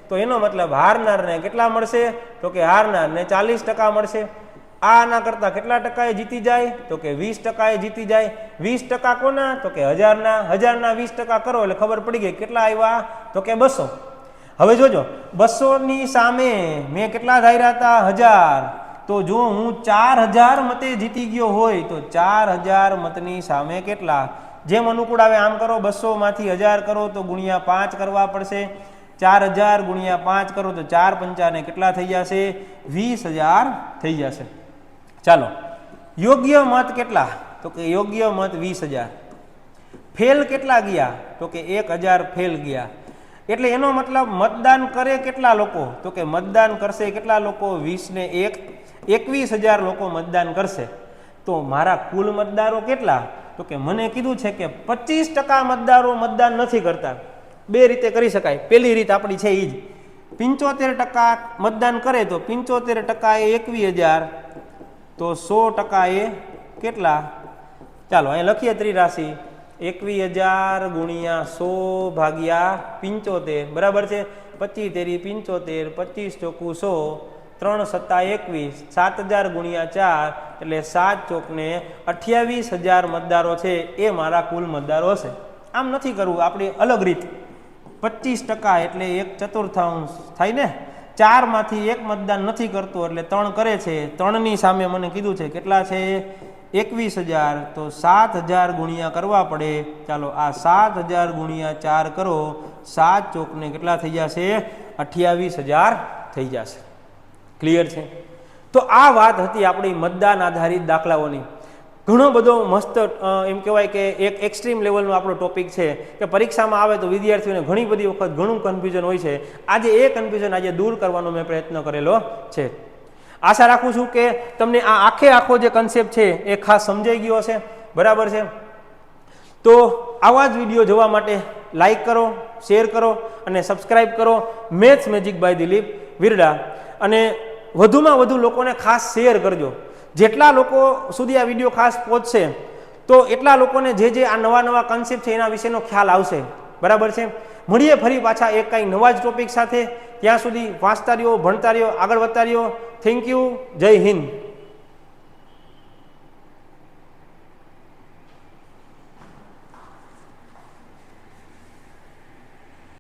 તો એનો મતલબ હારનારને કેટલા મળશે તો કે હારનારને 40% મળશે. આના કરતા કેટલા ટકા એ જીતી જાય તો કે 20% એ જીતી જાય. 20% કોના તો કે 1000ના 20% કરો એટલે ખબર પડી ગઈ કેટલા આવ્યા તો કે 200. હવે જોજો 200 ની સામે મેં કેટલા ધાર્યા હતા 1000. તો જો હું 4000 મતે જીતી ગયો હોય તો 4000 મતની સામે કેટલા, જેમ અનુકૂળ આવે આમ કરો. 200 માંથી 1000 કરો તો ગુણ્યા 5 કરવા પડશે. 4000 ગુણ્યા 5 કરો તો 4 પંચાને કેટલા થઈ જશે 20000 થઈ જશે. ચાલો યોગ્ય મત કેટલા તો કે યોગ્ય મત 20000. ફેલ કેટલા ગયા તો કે 1000 ફેલ ગયા. એટલે એનો મતલબ મતદાન કરે કેટલા લોકો તો કે મતદાન કરશે કેટલા લોકો 20 ને 1 21000 લોકો મતદાન કરશે. તો મારા કુલ મતદારો કેટલા તો કે મને કીધું છે કે 25% મતદારો મતદાન નથી કરતા. બે રીતે કરી શકાય. પહેલી રીત આપણી છે એ જ 75% મતદાન કરે તો 75% એ 21000 તો 100% એ કેટલા, ચાલો અહીં લખીએ ત્રિરાશિ 21000 ગુણ્યા 100 ભાગ્યા 75 બરાબર છે. 25 તેરી 75, 25 ચોકું 100, 3 સત્તા 21, 7000 ગુણ્યા 4 એટલે 7 ચોકને 28000 મતદારો છે એ મારા કુલ મતદારો હશે. આમ નથી કરવું, આપણી અલગ રીત. 25% એટલે 1/4 થાય ને. 4 માંથી 1 મતદાન નથી કરતો એટલે 3 કરે છે. 3 ની સામે મને કીધું છે કેટલા છે 21000 તો 7000 ગુણ્યા કરવા પડે. ચાલો આ 7000 ગુણ્યા 4 કરો, 7 ચોકને કેટલા થઈ જશે 28000 થઈ જશે. ક્લિયર છે? તો આ વાત હતી આપણી મતદાન આધારિત દાખલાઓની. ઘણો બધો મસ્ત એમ કહેવાય કે એક એક્સ્ટ્રીમ લેવલનો આપણો ટોપિક છે કે પરીક્ષામાં આવે તો વિદ્યાર્થીઓને ઘણી બધી વખત ઘણું કન્ફ્યુઝન હોય છે. આજે એ કન્ફ્યુઝન આજે દૂર કરવાનો મેં પ્રયત્ન કરેલો છે. આશા રાખું છું કે તમને આ આખો જે કન્સેપ્ટ છે એ ખાસ સમજાઈ ગયો હશે. બરાબર છે? તો આવા જ વિડીયો જોવા માટે લાઈક કરો, શેર કરો અને સબસ્ક્રાઈબ કરો maths magic by Dilip Virda. અને વધુમાં વધુ લોકોને ખાસ શેર કરજો. જેટલા લોકો સુધી આ વિડીયો ખાસ પહોંચશે તો એટલા લોકોને જે આ નવા કન્સેપ્ટ છે એના વિશેનો ખ્યાલ આવશે. બરાબર છે? મળીએ ફરી પાછા એક કંઈ નવા જ ટોપિક સાથે. ત્યાં સુધી વાંચતા રહ્યો, ભણતા રહ્યો, આગળ વધતા રહ્યો. Thank you. જય હિન્દ.